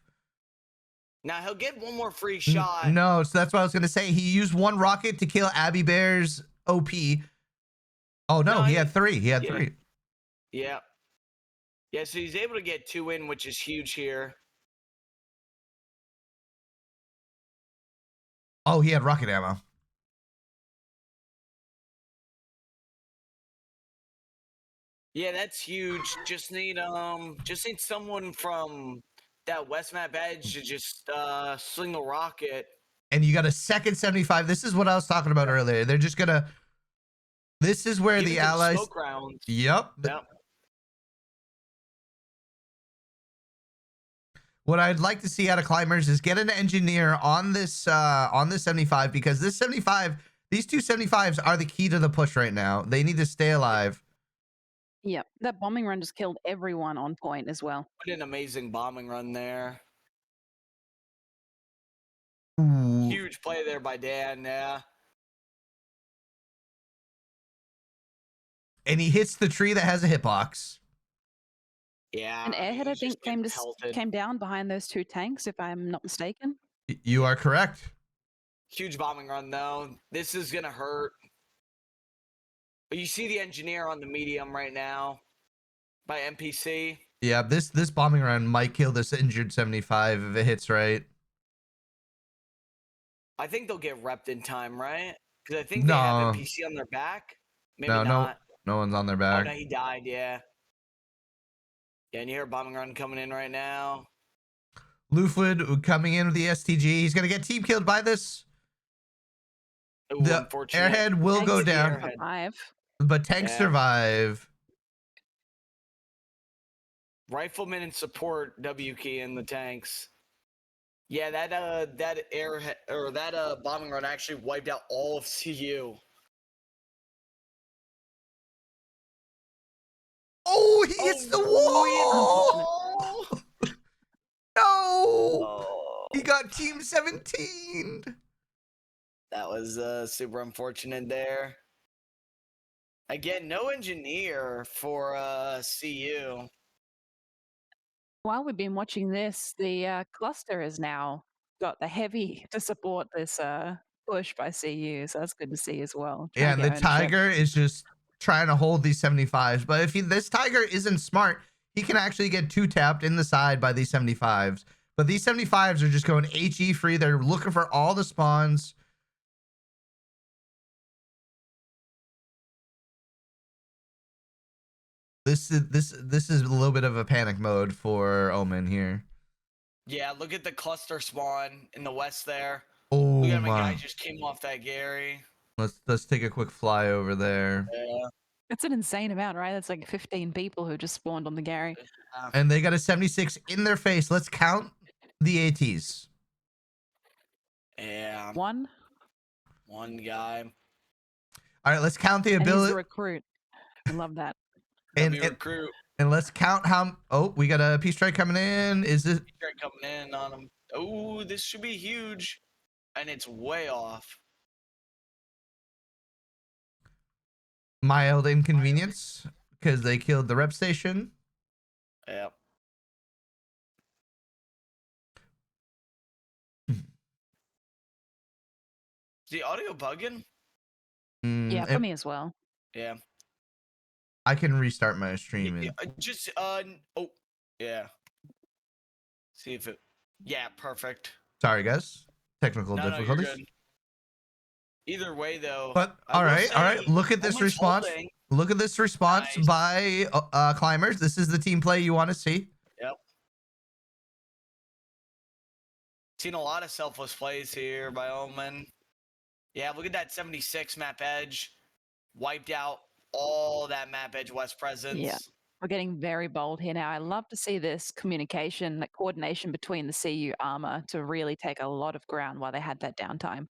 Now he'll get one more free shot. No, so that's what I was gonna say. He used 1 rocket to kill Abby Bear's OP. Oh no, he had 3. He had 3. Yeah. Yeah, so he's able to get 2 in, which is huge here. Oh, he had rocket ammo. Yeah, that's huge. Just need someone from that West map edge to just sling a rocket. And you got a second 75. This is what I was talking about earlier. They're just gonna. This is where the allies. Smoke rounds. Yep. What I'd like to see out of climbers is get an engineer on this 75, because this 75, these 2 75s are the key to the push right now. They need to stay alive. Yep, that bombing run just killed everyone on point as well. What an amazing bombing run there. Ooh. Huge play there by Dan, yeah. And he hits the tree that has a hitbox. Yeah. An airhead, I think, came down behind those 2 tanks, if I'm not mistaken. You are correct. Huge bombing run, though. This is going to hurt. But you see the engineer on the medium right now. by NPC. Yeah, this bombing run might kill this injured 75 if it hits right. I think they'll get repped in time, right? Because I think they have No, NPC on their back. Maybe no, not. no one's on their Oh back. no, he died. Yeah. Yeah, and you hear a bombing run coming in right now. Lufwood coming in with the STG. He's gonna get team killed by this. Ooh, The unfortunate. airhead will Tanks go With the down, airhead. survive. but tanks Yeah. survive. Rifleman and support W key in the tanks. Yeah, that airhead or that bombing run actually wiped out all of CU. Oh, he hits the wall! No! Oh, He got team 17. that was super unfortunate there. Again, no engineer for CU. While we've been watching this, the cluster has now got the heavy to support this push by CU, so that's good to see as well. Yeah, Trying and to the get ownership. Tiger is just trying to hold these 75s. But if this Tiger isn't smart, he can actually get two tapped in the side by these 75s. But these 75s are just going HE free. They're looking for all the spawns. This is a little bit of a panic mode for Omen here. Yeah, look at the cluster spawn in the west there. Oh Look at him, a guy my! just came off that Gary. Let's take a quick fly over there. Yeah. It's an insane amount, right? That's like 15 people who just spawned on the Gary. And they got a 76 in their face. Let's count the ATs. Yeah. One. One guy. All right, let's count the And he's ability. the recruit. I love that. And, Recruit. and let's count how. Oh, we got a peace strike coming in. Is it? Strike coming in on him. Oh, this should be huge. And it's way off. Mild inconvenience because they killed the rep station. Yep. Is the audio bugging? Yeah, for me as well. Yeah. I can restart my stream. Yeah, just oh yeah. See if it. Yeah, perfect. Sorry, guys. Technical No, difficulties. you're good. Either way, though. But I all will right. say, Look at this Omen's response. holding. Look at this response Nice. by climbers. This is the team play you want to see. Yep. Seen a lot of selfless plays here by Omen. Yeah, look at that 76 map edge. Wiped out all that map edge west presence. Yeah. We're getting very bold here now. I love to see this communication, that coordination between the CU armor to really take a lot of ground while they had that downtime.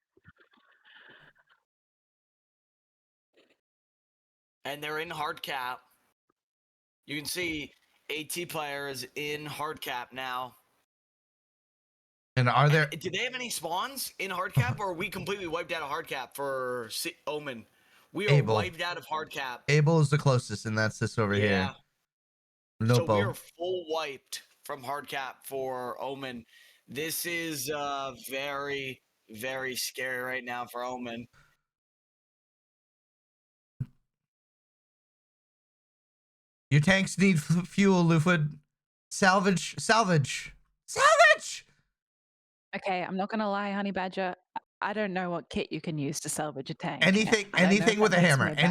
And they're in hard cap. You can see AT players in hard cap now. And are there? Do they have any spawns in hard cap, or are we completely wiped out of hard cap for Omen? We are Able. wiped out of hard cap. Able is the closest, and that's this over here. So we Nopo. are full wiped from hard cap for Omen. This is very, very scary right now for Omen. Your tanks need fuel, Lufwood. Salvage. Okay, I'm not going to lie, Honey Badger. I don't know what kit you can use to salvage a tank. Anything I don't know if with a that makes hammer. me a bad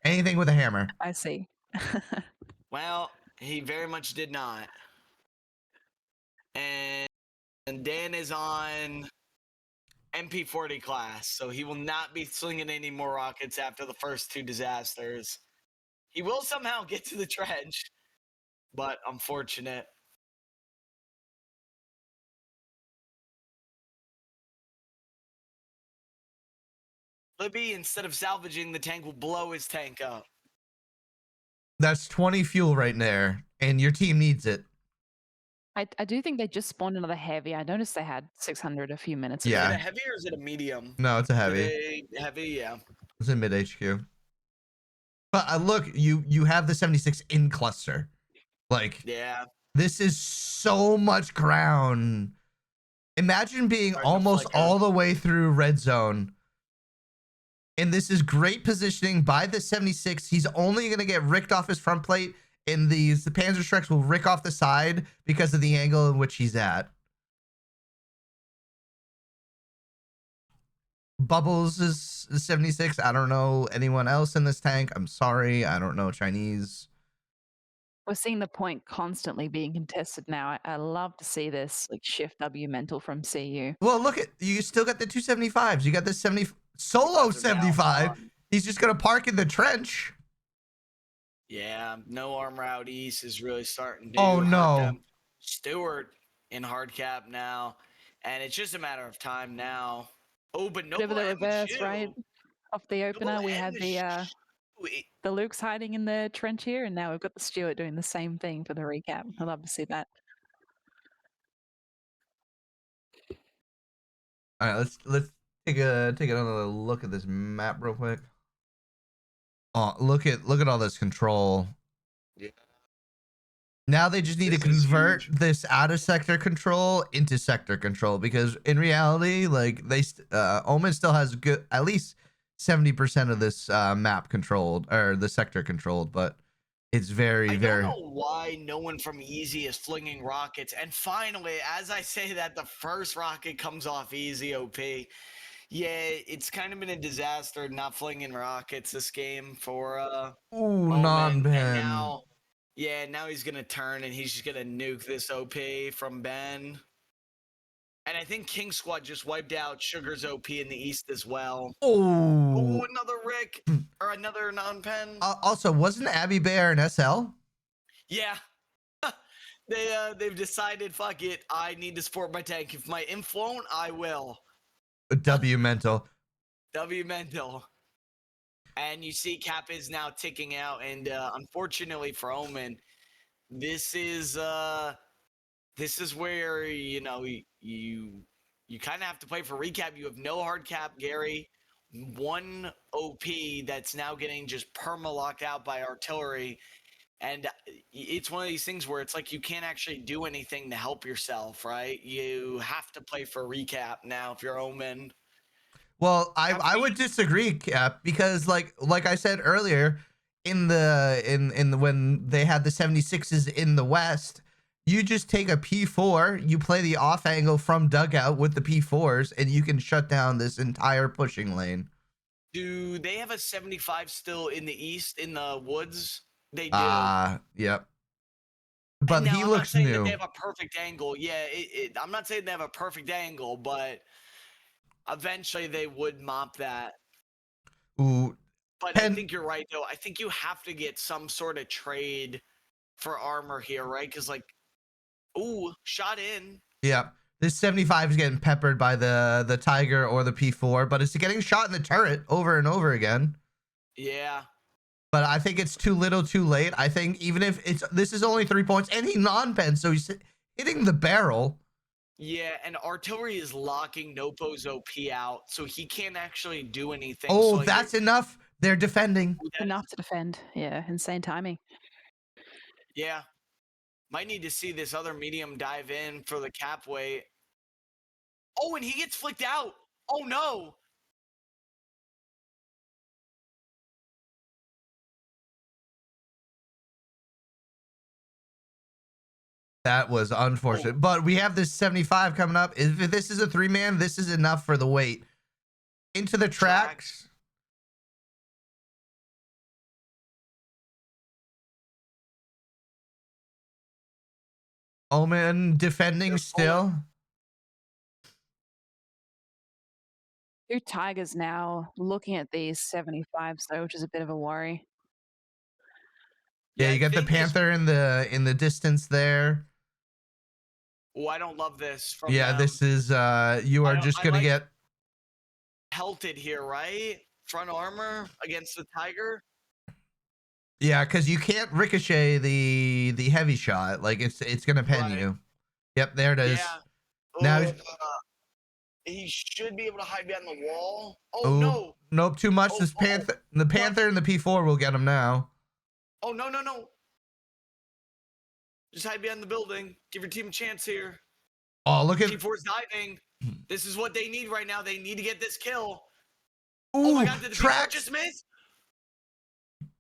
Anything player. with a hammer. I see. Well, he very much did not. And Dan is on MP40 class, so he will not be slinging any more rockets after the first two disasters. He will somehow get to the trench, but unfortunate. Libby, instead of salvaging, the tank will blow his tank up. That's 20 fuel right there, and your team needs it. I do think they just spawned another heavy. I noticed they had 600 a few minutes Yeah. Is ago. it a heavy or is it a medium? No, it's a heavy. Heavy, yeah. It's in mid HQ. But look, you have the 76 in cluster. Like, Yeah. this is so much ground. Imagine being Starting to almost flicker. all the way through red zone. And this is great positioning by the 76. He's only going to get ricked off his front plate in these, the Panzerschrecks will rick off the side because of the angle in which he's at. Bubbles is 76. I don't know anyone else in this tank. I'm sorry. I don't know Chinese. We're seeing the point constantly being contested now. I love to see this like shift W mental from CU. Well, look at, you still got the 275s. You got this 70 solo 75. He's just gonna park in the trench. Yeah, no armor out east is really starting to Oh hurt no. them. Stewart in hard cap now, and it's just a matter of time now. Oh, but Bit of Noble the and reverse, Shu. right? Off the opener, Noble we and had the Luke's hiding in the trench here, and now we've got the Stewart doing the same thing for the recap. I love to see that. All right, let's take another look at this map real quick. Oh, look at all this control. Yeah. Now they just need to This is convert huge. this out of sector control into sector control, because in reality, like Omen still has good, at least 70% of this map controlled, or the sector controlled, but it's very I don't know why no one from Easy is flinging rockets. And finally, as I say that, the first rocket comes off Easy OP. Yeah, it's kind of been a disaster not flinging rockets this game for ooh, Omen. non-pen. And now, yeah, now he's going to turn and he's just going to nuke this OP from Ben. And I think King Squad just wiped out Sugar's OP in the east as well. Oh, Oh, another Rick or another non-pen. Also, wasn't Abby Bear an SL? Yeah. They've decided, fuck it, I need to support my tank. If my imp won't, I will. W mental. W mental. And you see Cap is now ticking out, and unfortunately for Omen, this is where you kind of have to play for recap. You have no hard cap, Gary. One OP that's now getting just perma locked out by artillery. And it's one of these things where it's like you can't actually do anything to help yourself, right? You have to play for recap now if you're Omen. Well, I would disagree, Cap, because like I said earlier, in the when they had the 76s in the West, you just take a P4, you play the off angle from dugout with the P4s, and you can shut down this entire pushing lane. Do they have a 75 still in the east in the woods? They do. Yep. But now, he I'm looks not saying new. that they have a perfect angle. Yeah, I'm not saying they have a perfect angle, but eventually they would mop that. Ooh. But I think you're right, though. I think you have to get some sort of trade for armor here, right? Because, like, ooh, shot in. Yeah. This 75 is getting peppered by the Tiger or the P4, but it's getting shot in the turret over and over again. Yeah. But I think it's too little too late. I think even if this is only 3 points, and he non-pen, so he's hitting the barrel. Yeah, and artillery is locking Nopo's OP out, so he can't actually do anything. Oh, so, like, that's enough. They're defending. Enough to defend. Yeah, insane timing. Yeah. Might need to see this other medium dive in for the cap weight. Oh, and he gets flicked out. Oh, no. That was unfortunate. But we have this 75 coming up. If this is a 3-man, this is enough for the weight. Into the tracks. Omen defending still. Two Tigers now looking at these 75s though, which is a bit of a worry. Yeah, you got the Panther in the distance there. Oh, I don't love this from them. This is you are just gonna get pelted here, right? Front armor against the Tiger. Yeah, because you can't ricochet the heavy shot. Like it's gonna pen you. Yep, there it is. Yeah. Now he should be able to hide behind the wall. Oh, no. Nope, too much. The Panther and the P4 will get him now. Oh, no. Just hide behind the building. Give your team a chance here. Oh, look at P4's diving. This is what they need right now. They need to get this kill. Ooh, oh my god, did the P4 tracks. just miss?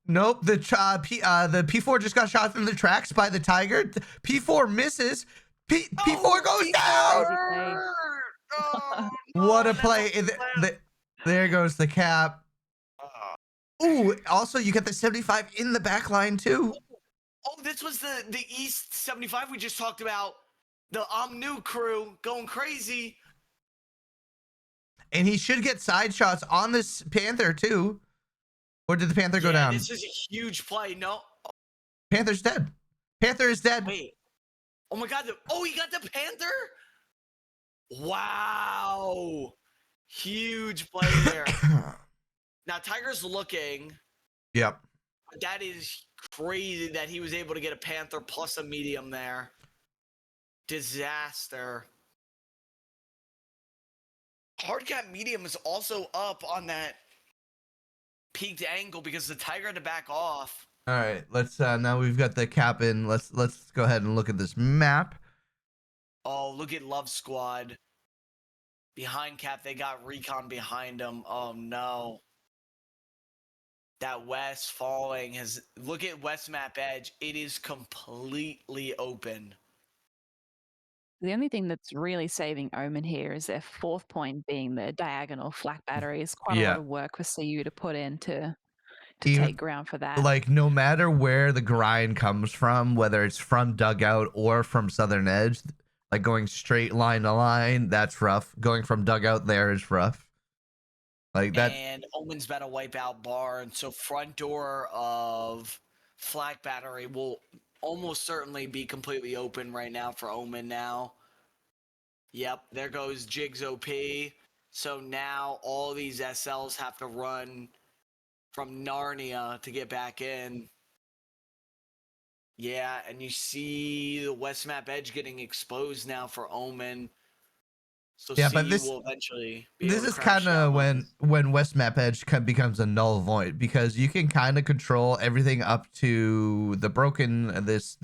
Nope. The P4 just got shot from the tracks by the Tiger. P4 misses. P4 goes down. Crazy play. Oh, What no, a that's play! There goes the cap. Ooh, also you get the 75 in the back line too. Oh, this was the East 75 we just talked about. The New crew going crazy. And he should get side shots on this Panther too. Or did the Panther go down? This is a huge play. No. Panther's dead. Panther is dead. Wait. Oh my God. He got the Panther? Wow. Huge play there. Now, Tiger's looking. Yep. That is crazy that he was able to get a Panther plus a medium there. Disaster. Hardcap medium is also up on that peaked angle because the Tiger had to back off. All right, let's now we've got the cap in. Let's go ahead and look at this map. Oh, look at Love Squad. Behind cap, they got Recon behind them. Oh no. That West falling has look at West map edge. It is completely open. The only thing that's really saving Omen here is their fourth point being the diagonal flak battery. Is quite a lot of work for CU to put in to take ground for that. Like no matter where the grind comes from, whether it's from dugout or from Southern Edge, like going straight line to line, that's rough. Going from dugout there is rough. Like that. And Omen's about to wipe out bar, and so front door of flak battery will almost certainly be completely open right now for Omen now. Yep, there goes Jigs OP. So now all these SLs have to run from Narnia to get back in. Yeah, and you see the West map edge getting exposed now for Omen. So Yeah, CU but this will eventually be this able to is crash kind of down when West map edge becomes a null void because you can kind of control everything up to the broken this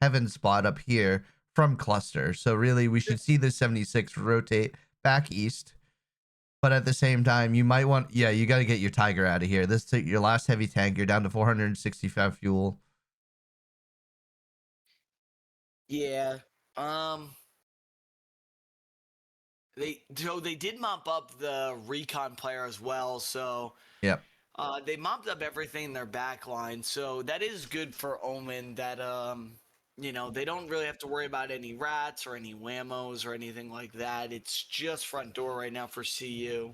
heaven spot up here from cluster. So really, we should see the 76 rotate back east. But at the same time, you might want, you got to get your Tiger out of here. This is your last heavy tank. You're down to 465 fuel. Yeah. They did mop up the recon player as well, so Yep. they mopped up everything in their back line. So that is good for Omen that they don't really have to worry about any rats or any whammos or anything like that. It's just front door right now for CU.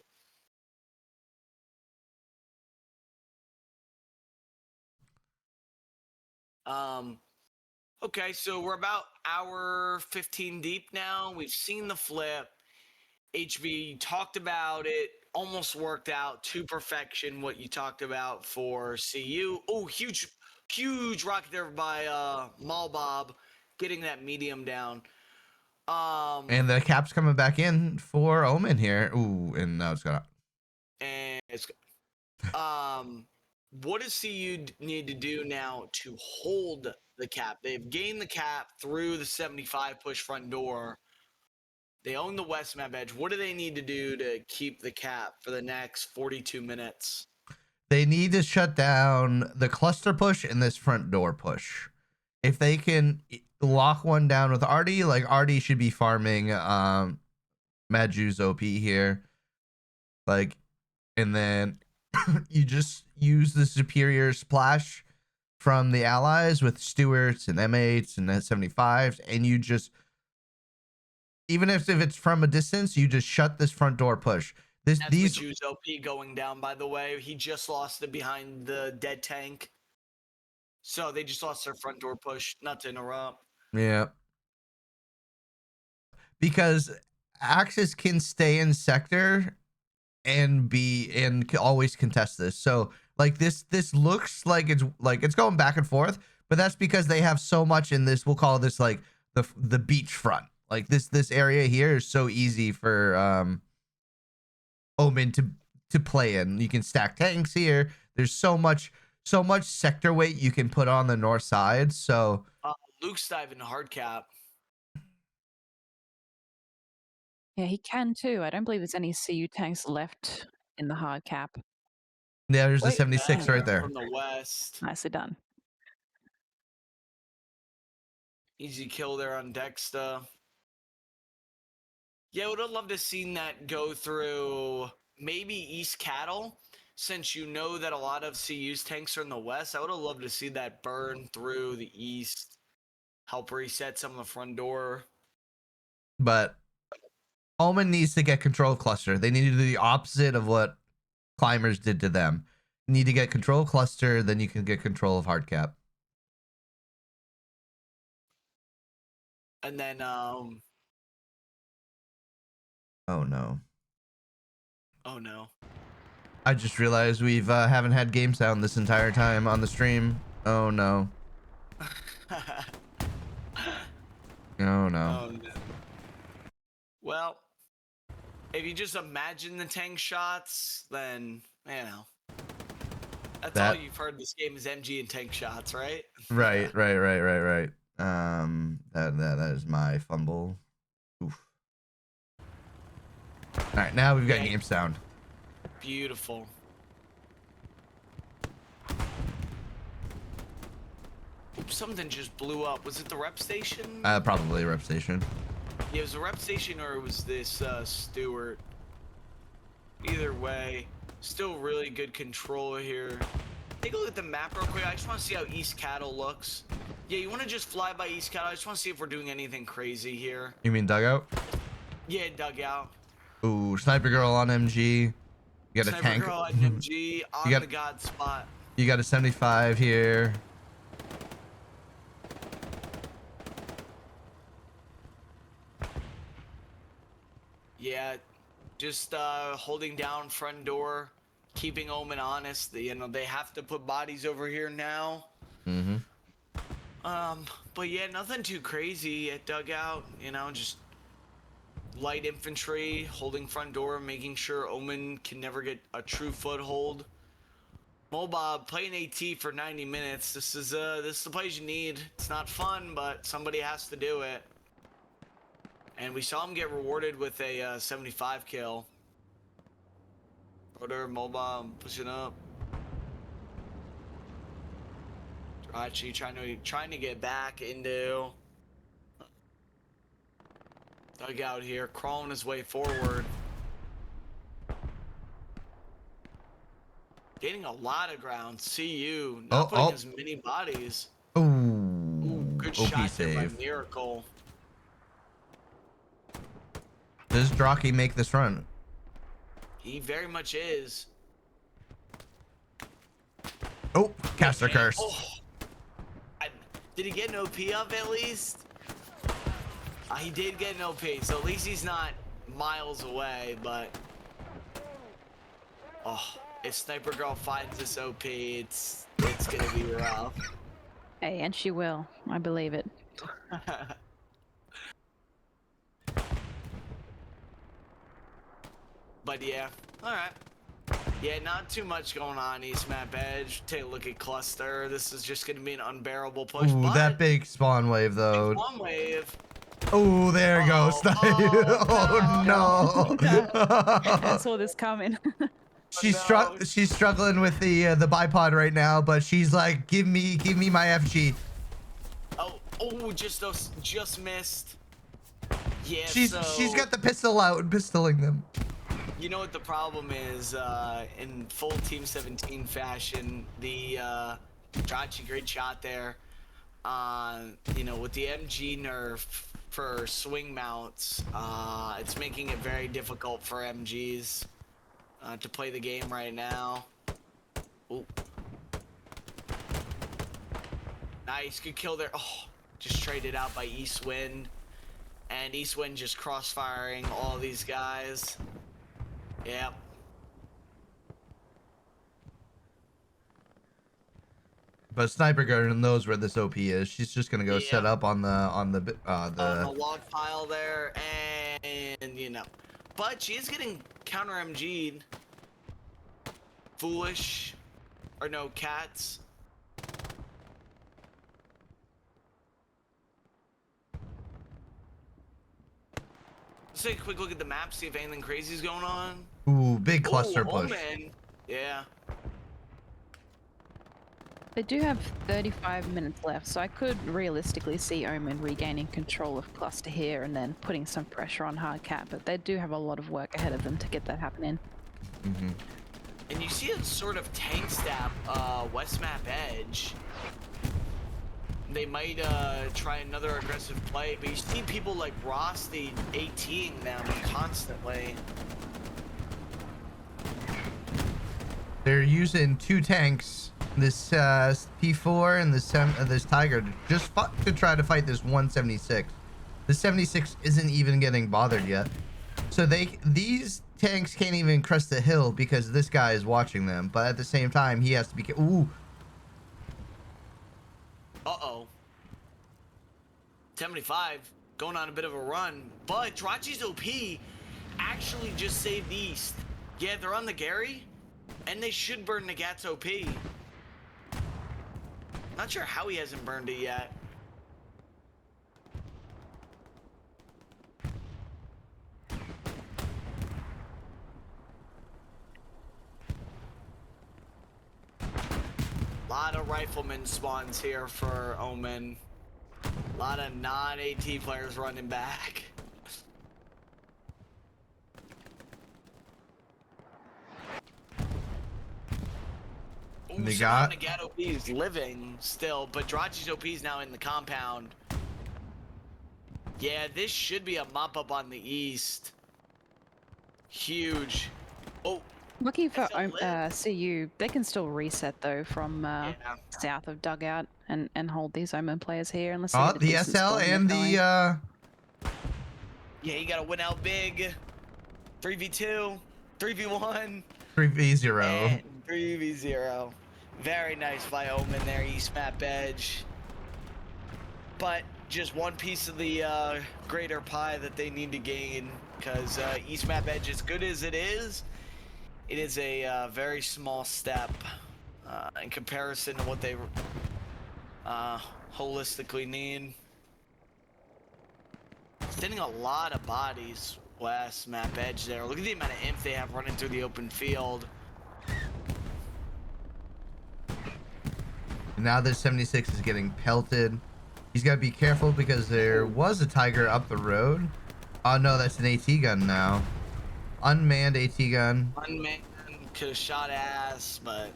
Okay, so we're about hour 15 deep now. We've seen the flip. HB talked about it, almost worked out to perfection what you talked about for CU. Oh, huge rocket there by Malbob getting that medium down. And the cap's coming back in for Omen here. Ooh, and now it's got. And it's what does CU need to do now to hold the cap? They've gained the cap through the 75 push front door. They own the West map edge. What do they need to do to keep the cap for the next 42 minutes? They need to shut down the cluster push and this front door push. If they can lock one down with Artie, like Artie should be farming Maju's OP here. Like, and then you just use the superior splash from the allies with Stewarts and M8s and S75s, and you just, even if it's from a distance, you just shut this front door push. That's Maju's OP going down, by the way. He just lost it behind the dead tank. So they just lost their front door push, not to interrupt. Yeah. Because Axis can stay in sector and always contest this. So like this looks like it's going back and forth, but that's because they have so much in this. We'll call this like the beach front. Like this area here is so easy for Omen to play in. You can stack tanks here. There's so much sector weight you can put on the north side. So Luke's diving hard cap. Yeah, he can too. I don't believe there's any CU tanks left in the hard cap. Yeah, there's the Wait. 76 right there. From the west. Nicely done. Easy kill there on Dexter. Yeah, I would have loved to seen that go through maybe East Cattle, since you know that a lot of CU's tanks are in the west. I would have loved to see that burn through the east, help reset some of the front door. But Omen needs to get control of cluster. They need to do the opposite of what climbers did to them. You need to get control of cluster, then you can get control of hard cap. And then, Oh no. oh no. I just realized we've haven't had game sound this entire time on the stream. Oh no. Oh no. Oh no. Well, if you just imagine the tank shots, then, you know. That's all you've heard this game is MG and tank shots, right? Right. That is my fumble. Oof. All right, now we've got game sound. Beautiful. Oops, something just blew up. Was it the rep station? Probably rep station. Yeah, it was the rep station or it was this Stewart. Either way, still really good control here. Take a look at the map real quick. I just want to see how East Cattle looks. Yeah, you want to just fly by East Cattle. I just want to see if we're doing anything crazy here. You mean dugout? Yeah, dugout. Ooh, sniper girl on MG. You got a Sniper tank. girl on MG on the god spot. You got a 75 here. Yeah, just holding down front door, keeping Omen honest. You know, they have to put bodies over here now. Mm-hmm. But yeah, nothing too crazy at dugout. You know, just light infantry holding front door, making sure Omen can never get a true foothold. Mobob playing AT for 90 minutes. This is the plays you need. It's not fun, but somebody has to do it. And we saw him get rewarded with a 75 kill. Rotor, Mobob pushing up. Jirachi trying to get back into dugout here, crawling his way forward. Gaining a lot of ground. CU not putting as many bodies. Ooh, good OP shot save. there by Miracle. Does Draki make this run? He very much is. Oh, caster curse. Oh, did he get an OP up at least? He did get an OP, so at least he's not miles away, but... Oh, if Sniper Girl finds this OP, it's gonna be rough. Hey, and she will. I believe it. But yeah, alright. Yeah, not too much going on East Map Edge. Take a look at Cluster. This is just gonna be an unbearable push. Ooh, that big spawn wave though. Spawn wave. Oh, there goes. Oh no. I saw this coming. She's struggling with the bipod right now, but she's like, give me my FG. Oh, just missed. Yeah, she's got the pistol out and pistoling them. You know what the problem is, in full Team 17 fashion, the Jirachi, great shot there. You know, with the MG nerf for swing mounts, it's making it very difficult for MGs to play the game right now. Ooh. Nice, good kill there. Oh, just traded out by Eastwind. And Eastwind just crossfiring all these guys. Yep. But Sniper Girl knows where this OP is. She's just gonna go set up on the log pile there, and you know, but she is getting counter MG'd. Foolish, or no, cats. Let's take a quick look at the map, see if anything crazy is going on. Ooh, big cluster push. Omen. Yeah. They do have 35 minutes left, so I could realistically see Omen regaining control of Cluster here and then putting some pressure on Hardcat, but they do have a lot of work ahead of them to get that happening. Mm-hmm. And you see it sort of tank stab West Map Edge. They might try another aggressive play, but you see people like Rosty ATing them constantly. They're using 2 tanks, this P4 and this Tiger, to try to fight this 176. The 76 isn't even getting bothered yet. So these tanks can't even crest the hill because this guy is watching them. But at the same time, he has to be. Ooh. Uh-oh. 75 going on a bit of a run, but Drachi's OP actually just saved East. Yeah, they're on the Gary, and they should burn Nagat's OP. Not sure how he hasn't burned it yet. A lot of rifleman spawns here for Omen. A lot of non-AT players running back. Ooh, They somehow got Nagat OP is living still, but Drachi's OP is now in the compound. Yeah, this should be a mop-up on the east. Huge. Oh, Lucky for still live. CU, they can still reset though from yeah. south of Dugout and hold these Omen players here unless they oh, get a the decent SL spawn and going. the Yeah, you gotta win out big. 3v2, 3v1, 3v0. and 3v0. Very nice by Omen there, East Map Edge. But just one piece of the greater pie that they need to gain, because East Map Edge, as good as it is a very small step in comparison to what they holistically need. Sending a lot of bodies West Map Edge there. Look at the amount of imp they have running through the open field. Now this 76 is getting pelted. He's got to be careful because there was a Tiger up the road. Oh no, that's an AT gun now. Unmanned AT gun. Unmanned, could have shot ass, but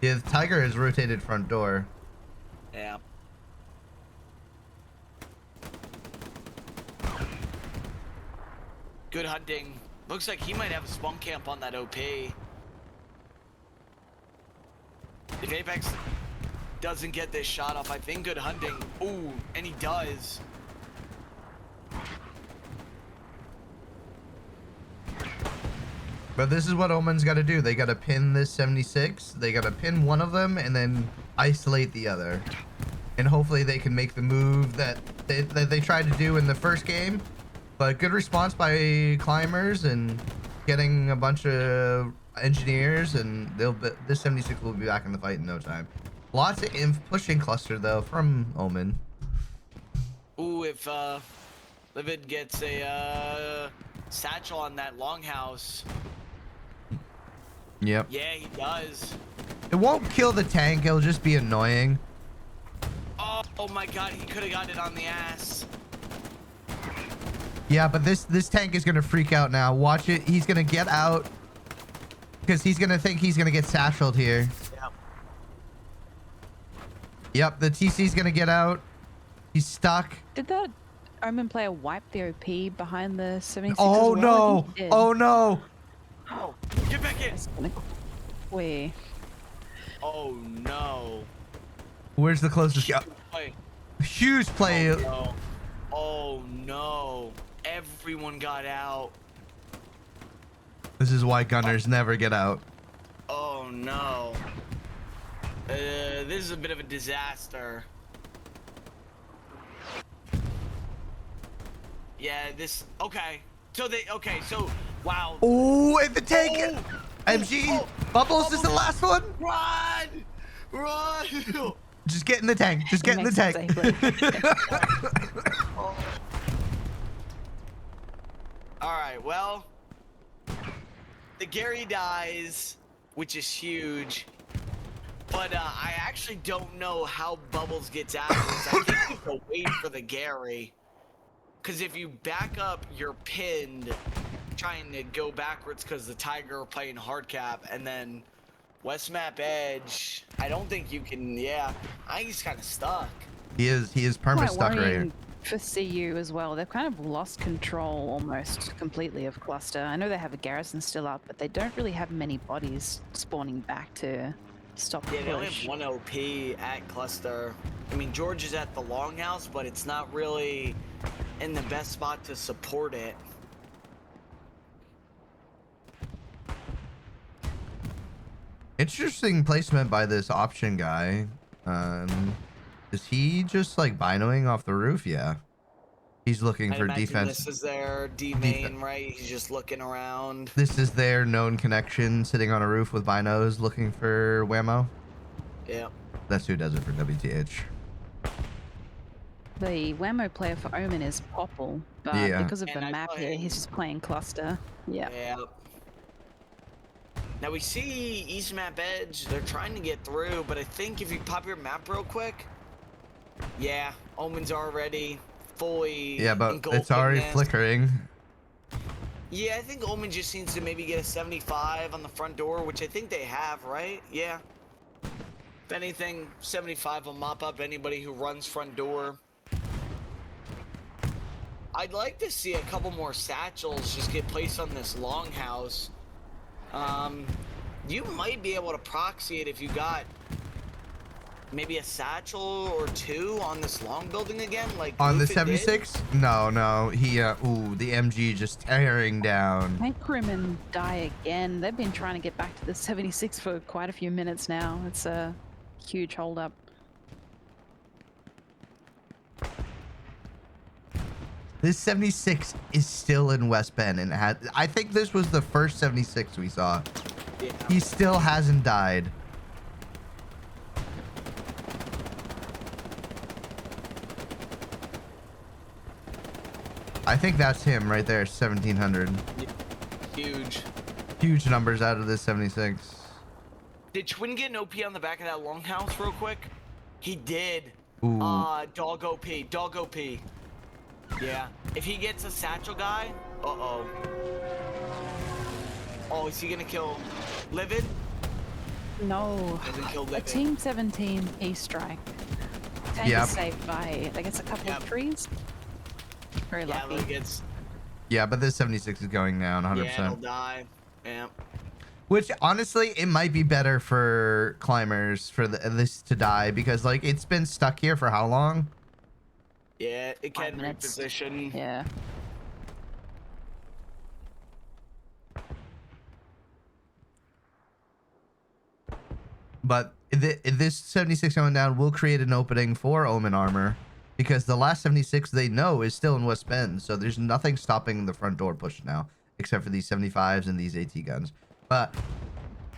Yeah, the Tiger has rotated front door. yeah. Good hunting. Looks like he might have a spawn camp on that OP. If Apex doesn't get this shot off, I think good hunting. Ooh, and he does. But this is what Omen's got to do. They got to pin this 76. They got to pin one of them and then isolate the other. And hopefully they can make the move that they tried to do in the first game. But good response by climbers and getting a bunch of engineers, and this 76 will be back in the fight in no time. Lots of inf pushing cluster though from Omen. Ooh, if Livid gets a satchel on that longhouse. Yep. Yeah, he does. It won't kill the tank. It'll just be annoying. Oh my god, he could have gotten it on the ass. Yeah, but this tank is gonna freak out now. Watch it. He's gonna get out because he's gonna think he's gonna get satcheled here. Yep. Yep, the TC's gonna get out. He's stuck. Did that Omen player wipe the OP behind the 76 Oh as well? I no! think he did. Oh no! Oh, get back in! Wait. Oh no. Where's the closest guy? Wait. Huge play. Oh no. Oh no. Everyone got out. This is why gunners never get out. Oh no. This is a bit of a disaster. Yeah, this. Okay. So wow. Oh, and the tank. Oh, MG. oh, Bubbles is the last one. Run! Run! Just get in the tank. Just get in the Makes tank. sense, Alright, well. The Gary dies, which is huge. But I actually don't know how Bubbles gets out of this. I think you have to wait for the Gary. Because if you back up, you're pinned trying to go backwards because the Tiger are playing hard cap. And then West Map Edge, I don't think you can, yeah. I think he's kind of stuck. He is perma Quite stuck right here. worrying for CU as well. They've kind of lost control almost completely of Cluster. I know they have a garrison still up, but they don't really have many bodies spawning back to stop the Yeah, they only push. have 1 OP at Cluster. I mean, George is at the Longhouse, but it's not really in the best spot to support it. Interesting placement by this option guy. Is he just like binoing off the roof? Yeah. He's looking I'd for imagine defense. This is their D main, right? He's just looking around. This is their known connection, sitting on a roof with binos looking for whammo. Yeah. That's who does it for WTH. The Whammo player for Omen is Popple, but Yeah. because of the And I map here, he's just playing Cluster. Yeah. Yeah. Now we see East Map Edge. They're trying to get through, but I think if you pop your map real quick, yeah, Omen's already fully. Yeah, but engulfed it's already in this. flickering. Yeah, I think Omen just needs to maybe get a 75 on the front door, which I think they have, right? Yeah. If anything, 75 will mop up anybody who runs front door. I'd like to see a couple more satchels just get placed on this longhouse. You might be able to proxy it if you got maybe a satchel or two on this long building again, like On the Lufa did. 76? No. He, ooh, the MG just tearing down. Hank Crewman die again. They've been trying to get back to the 76 for quite a few minutes now. It's a huge holdup. This 76 is still in West Bend, and I think this was the first 76 we saw. Yeah. He still hasn't died. I think that's him right there, 1700. Huge. Huge numbers out of this 76. Did Twin get an OP on the back of that longhouse real quick? He did. Ooh. Dog OP. Dog OP. Yeah. If he gets a satchel guy, uh-oh. Oh, is he gonna kill Livid? No. Doesn't kill A Livid. Team 17 E-strike. Tank Yep. is saved by, I guess, a couple of trees. Very Yeah, lucky. like it's... Yeah, but this 76 is going down 100%. Yeah, it'll die. Yeah. Which, honestly, it might be better for climbers for this to die, because, like, it's been stuck here for how long? Yeah, it 5 can minutes. reposition. Yeah. But this 76 going down will create an opening for Omen armor, because the last 76 they know is still in West Bend, so there's nothing stopping the front door push now, except for these 75s and these AT guns. But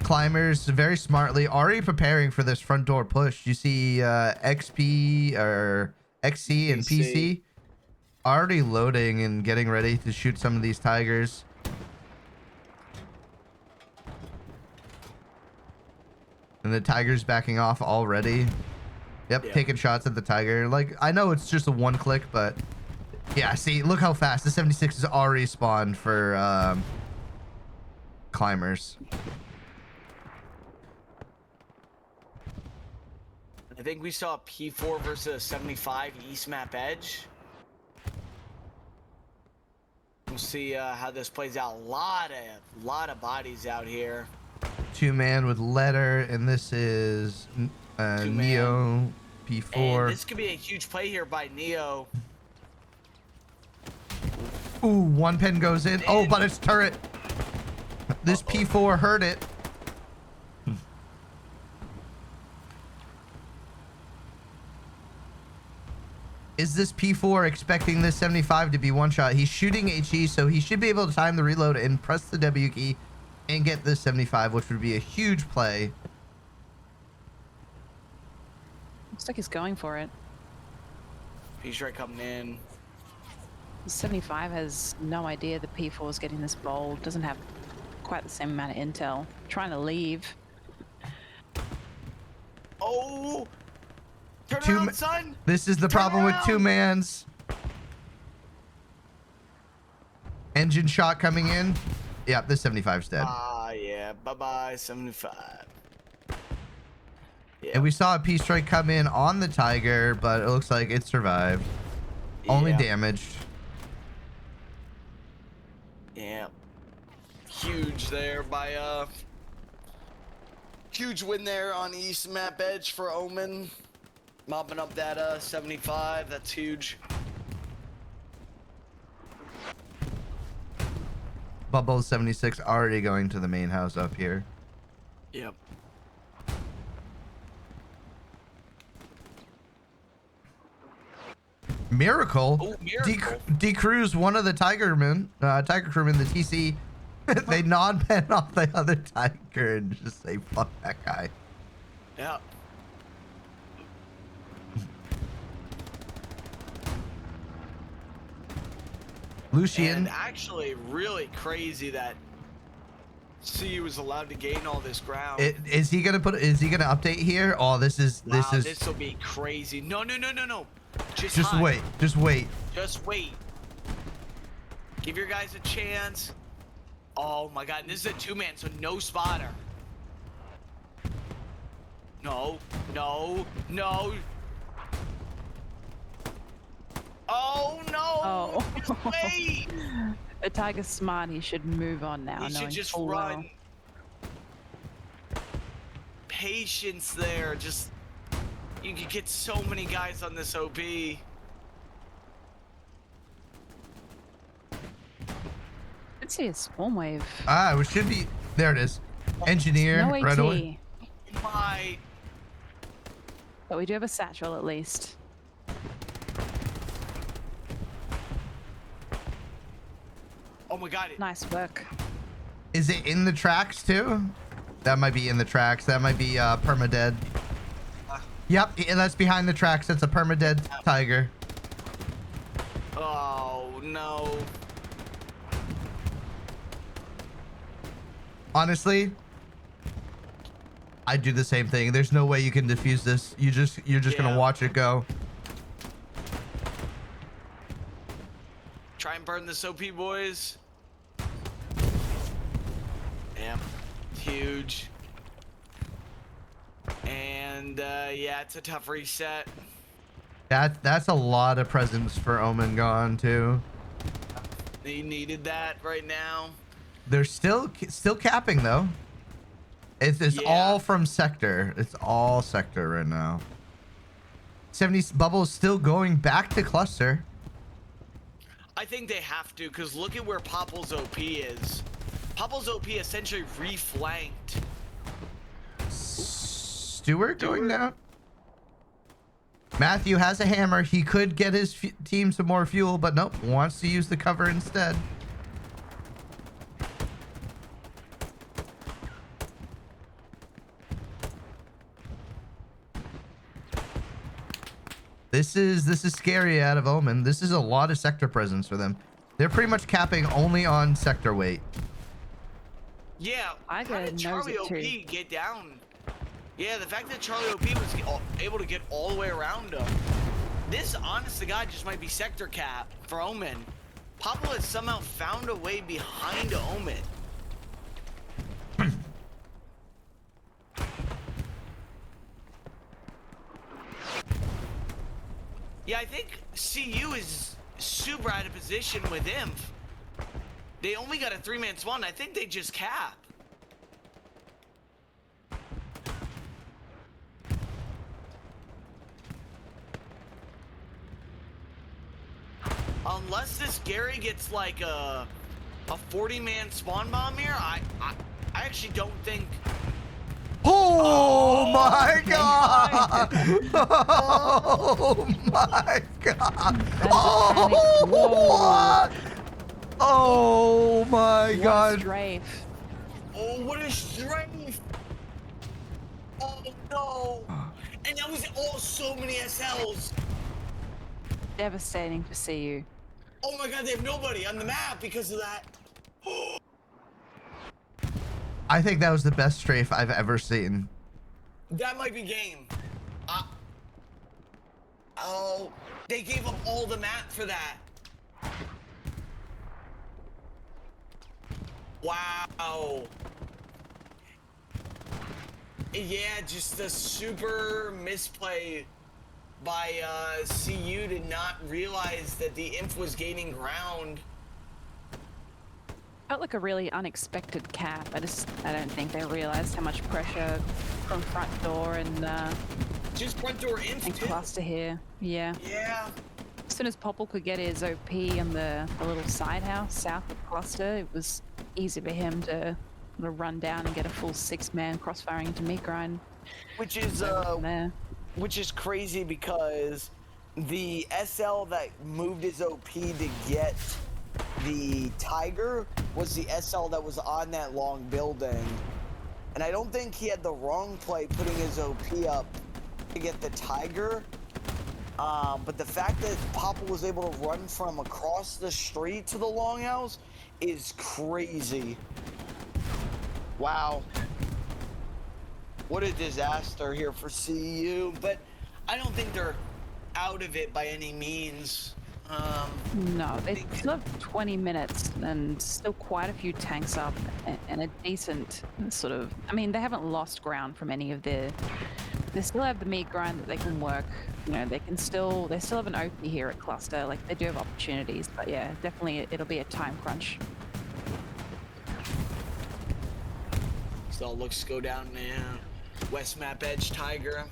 climbers very smartly already preparing for this front door push. You see XP or XC and PC already loading and getting ready to shoot some of these tigers. And the tiger's backing off already. Yep, Yeah. taking shots at the tiger. Like, I know it's just a one click, but yeah, see, look how fast the 76 is already spawned for climbers. I think we saw a P4 versus a 75 East Map Edge. We'll see how this plays out. Lot of bodies out here. 2-man with letter, and this is Two-man. Neo P4. And this could be a huge play here by Neo. Ooh, one pin goes in. Oh, but it's turret. This P4 heard it. Is this P4 expecting this 75 to be one shot? He's shooting HE, so he should be able to time the reload and press the W key and get this 75, which would be a huge play. Looks like he's going for it. He's right coming in. The 75 has no idea the P4 is getting this bold. Doesn't have quite the same amount of intel. Trying to leave. No! Turn Two around, ma- son! This is the Turn problem with two around! mans. Engine shot coming in. Yep, this 75's dead. Yeah. Bye-bye, 75. Yeah. And we saw a P-Strike come in on the Tiger, but it looks like it survived. Only damaged. Yeah. Huge there by huge win there on East Map Edge for Omen. Mopping up that 75. That's huge. Bubble 76 already going to the main house up here. Yep. Miracle. Oh, Miracle. Decrews one of the Tiger crewmen, the TC. They non-pen off the other Tiger and just say, fuck that guy. Yeah. Lucian. And actually really crazy that CU was allowed to gain all this ground. Is he gonna update here? Oh, this is This will be crazy. No. Just hide. wait. Just wait. Just wait. Give your guys a chance. Oh my god, this is a two-man, so no spotter. No. Oh no! Oh. Just wait! The Tiger's smart. He should move on now. He should knowing just full run. well. Patience there, just you could get so many guys on this OP. Let's see a swarm wave. Ah, it should be. There it is. Engineer, No AT. right away. My But we do have a satchel at least. oh my god! Nice work. Is it in the tracks too? That might be in the tracks. That might be permadead. Yep, and that's behind the tracks. That's a permadead Tiger. Oh no! Honestly, I'd do the same thing. There's no way you can defuse this. You're just gonna watch it go. Try and burn this OP, boys. Yeah, huge. And yeah, it's a tough reset. That's a lot of presents for Omen gone too. They needed that right now. They're still capping though. It's all from sector. It's all sector right now. 70 bubble is still going back to cluster. I think they have to, because look at where Popple's OP is. Popple's OP essentially reflanked. Stewart going down. Matthew has a hammer. He could get his team some more fuel, but nope. Wants to use the cover instead. This is scary out of Omen. This is a lot of sector presence for them. They're pretty much capping only on sector weight. Yeah, I how did Charlie OP get down? Yeah, the fact that Charlie OP was able to get all the way around him. This, honest to God, just might be sector cap for Omen. Papa has somehow found a way behind Omen. Yeah, I think CU is super out of position with Imp. They only got a 3-man spawn. I think they just cap. Unless this Gary gets like a 40-man spawn bomb here, I actually don't think. Oh my god! Oh my god! Oh what? Oh my god! Strafe. Oh, what a strafe! Oh no! And that was all so many SLs. Devastating for CU. Oh my god, they have nobody on the map because of that. I think that was the best strafe I've ever seen. That might be game. Oh, they gave up all the map for that. Wow. Yeah, just a super misplay by CU to not realize that the imp was gaining ground. Felt like a really unexpected cap. I don't think they realized how much pressure from front door and Just front door imp too. cluster here. Yeah. Yeah. As soon as Popple could get his OP on the little side house south of cluster, it was easy for him to run down and get a full 6-man crossfiring into meat grind. Which is which is crazy because the SL that moved his OP to get the Tiger was the SL that was on that long building. And I don't think he had the wrong play putting his OP up to get the Tiger. But the fact that Papa was able to run from across the street to the longhouse is crazy. Wow. What a disaster here for CU, but I don't think they're out of it by any means. No, they still have 20 minutes and still quite a few tanks up and a decent sort of... I mean, they haven't lost ground from any of their... They still have the meat grind that they can work. You know, they still have an OP here at cluster. Like, they do have opportunities, but yeah, definitely it'll be a time crunch. So it looks to go down now. West map edge Tiger.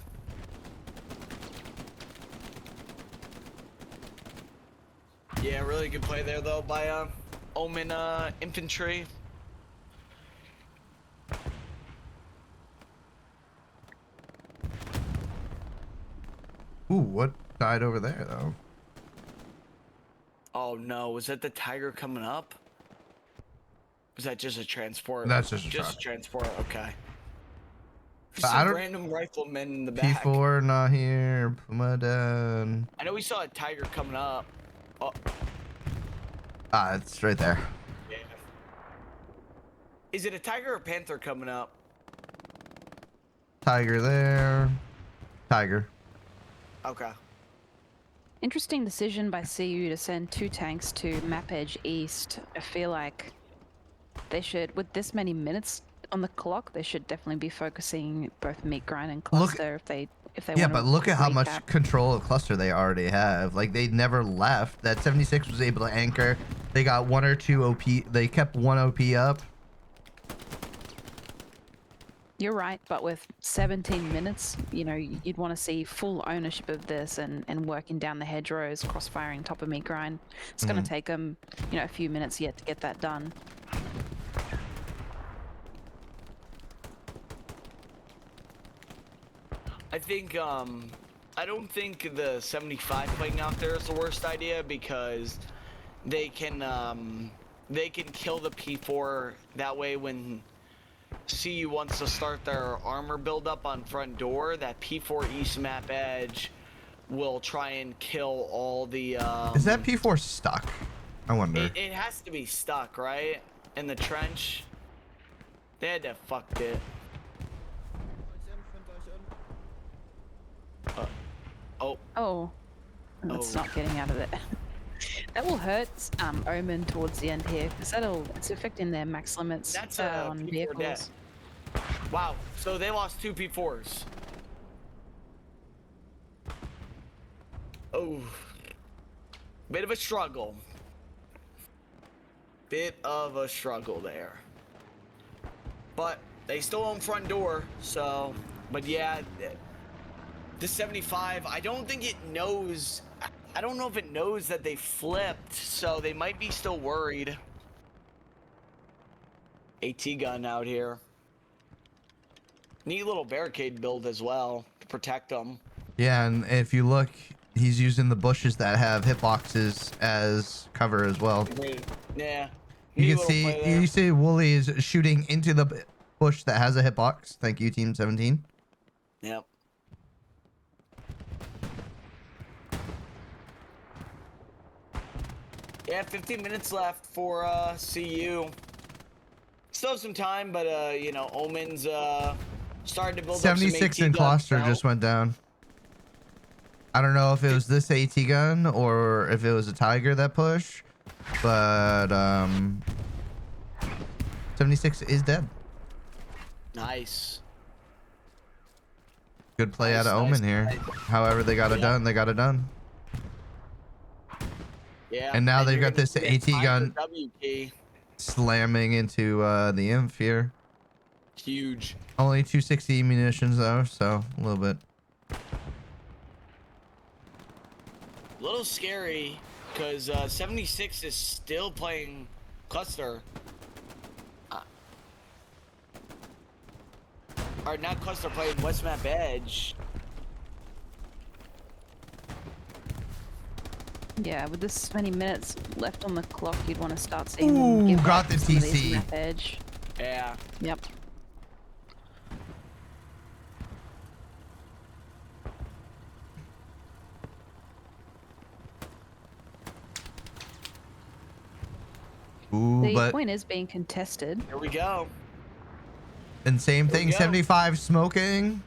Yeah, really good play there though by Omen infantry. Ooh, what died over there though? Oh no, was that the Tiger coming up? Was that just a transport? That's just a transport. Okay. I Some don't- random riflemen in the back. P4 not here. Puma down. I know we saw a Tiger coming up. Oh, Ah, it's right there. yeah. Is it a Tiger or Panther coming up? Tiger there. Tiger. Okay. Interesting decision by CU to send 2 tanks to map edge east. I feel like they should, with this many minutes on the clock, they should definitely be focusing both meat grind and cluster if they Yeah, want but to look at how much recap. control of cluster they already have. Like, they never left. That 76 was able to anchor. They got 1 or 2 OP. They kept 1 OP up. You're right, but with 17 minutes, you know, you'd want to see full ownership of this and working down the hedgerows, crossfiring top of meat grind. It's going to take them, you know, a few minutes yet to get that done. I think I don't think the 75 playing out there is the worst idea because they can kill the P4 that way when CU wants to start their armor build up on front door, that P4 east map edge will try and kill all the Is that P4 stuck? I wonder. it has to be stuck, right? In the trench. They had to fucked it. Oh, that's not getting out of it. That will hurt Omen towards the end here because it's affecting their max limits That's on P4 vehicles. dead. Wow, so they lost 2 P4s. Oh, bit of a struggle. Bit of a struggle there. But they still own front door, so, but yeah, the 75, I don't think it knows, I don't know if it knows that they flipped, so they might be still worried. AT gun out here. Neat little barricade build as well to protect them. Yeah, and if you look, he's using the bushes that have hitboxes as cover as well. Yeah. You can see Wooly is shooting into the bush that has a hitbox. Thank you, Team 17. Yep. Yeah, 15 minutes left for CU. Still have some time, but you know, Omen's Starting to build up some 76 AT in guns cluster now. just went down. I don't know if it was this AT gun or if it was a Tiger that pushed, but 76 is dead. Nice. Good play out of Nice, Omen here. nice. However they got it Yeah. done, they got it done. Yeah. And now they've you're got gonna this see that AT Tiger gun W key. slamming into the Inf here. Huge. Only 260 munitions though, so a little bit. A little scary because 76 is still playing cluster. Or not cluster, playing West Map Edge. Yeah, with this many minutes left on the clock, you'd want to start seeing them Ooh, give got up the some of these TC. map edge. Yeah. Yep. Ooh, The but point is being contested. Here we go. and same Here we thing, go. 75 smoking.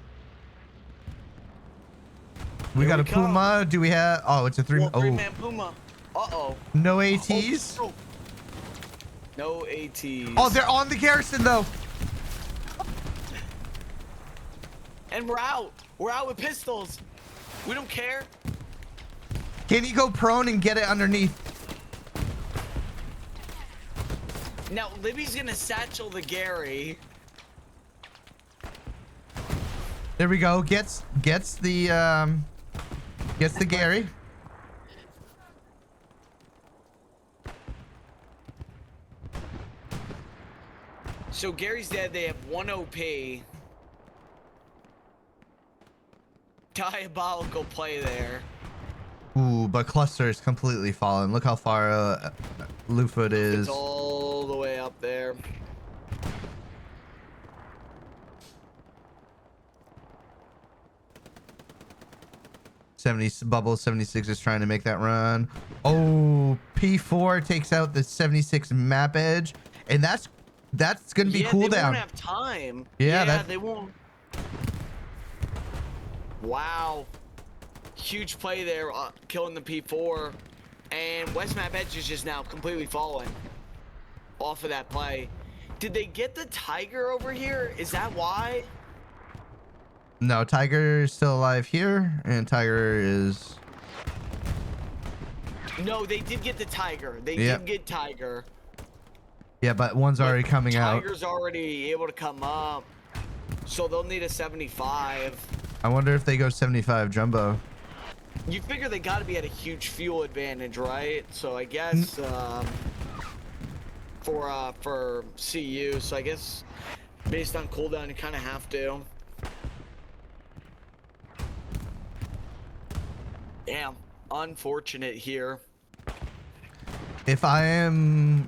We Here got we a come. Puma. Do we have? Oh, it's a three. Well, Oh, three-man Puma. Uh-oh. no ATs. Oh, no ATs. Oh, they're on the garrison though. And we're out. We're out with pistols. We don't care. Can you go prone and get it underneath? Now, Libby's gonna satchel the Gary. There we go. Gets the Gary. So Gary's dead. They have 1 OP. Diabolical play there. Ooh, but cluster is completely fallen. Look how far Lufoot is. It's all the way up there. Bubble 76 is trying to make that run. Oh, P4 takes out the 76 map edge, and that's gonna be They cooldown. won't have time. Yeah, they won't. Wow. Huge play there, killing the P4. And West Map Edge is just now completely fallen off of that play. Did they get the Tiger over here? Is that why? No, Tiger is still alive here, and Tiger is. No, they did get the Tiger. They Yep. did get Tiger. Yeah, but one's But already coming out. Tiger's already able to come up. So they'll need a 75. I wonder if they go 75 jumbo. You figure they got to be at a huge fuel advantage, right? So I guess for CU, so I guess based on cooldown, you kind of have to. Damn, unfortunate here. If I am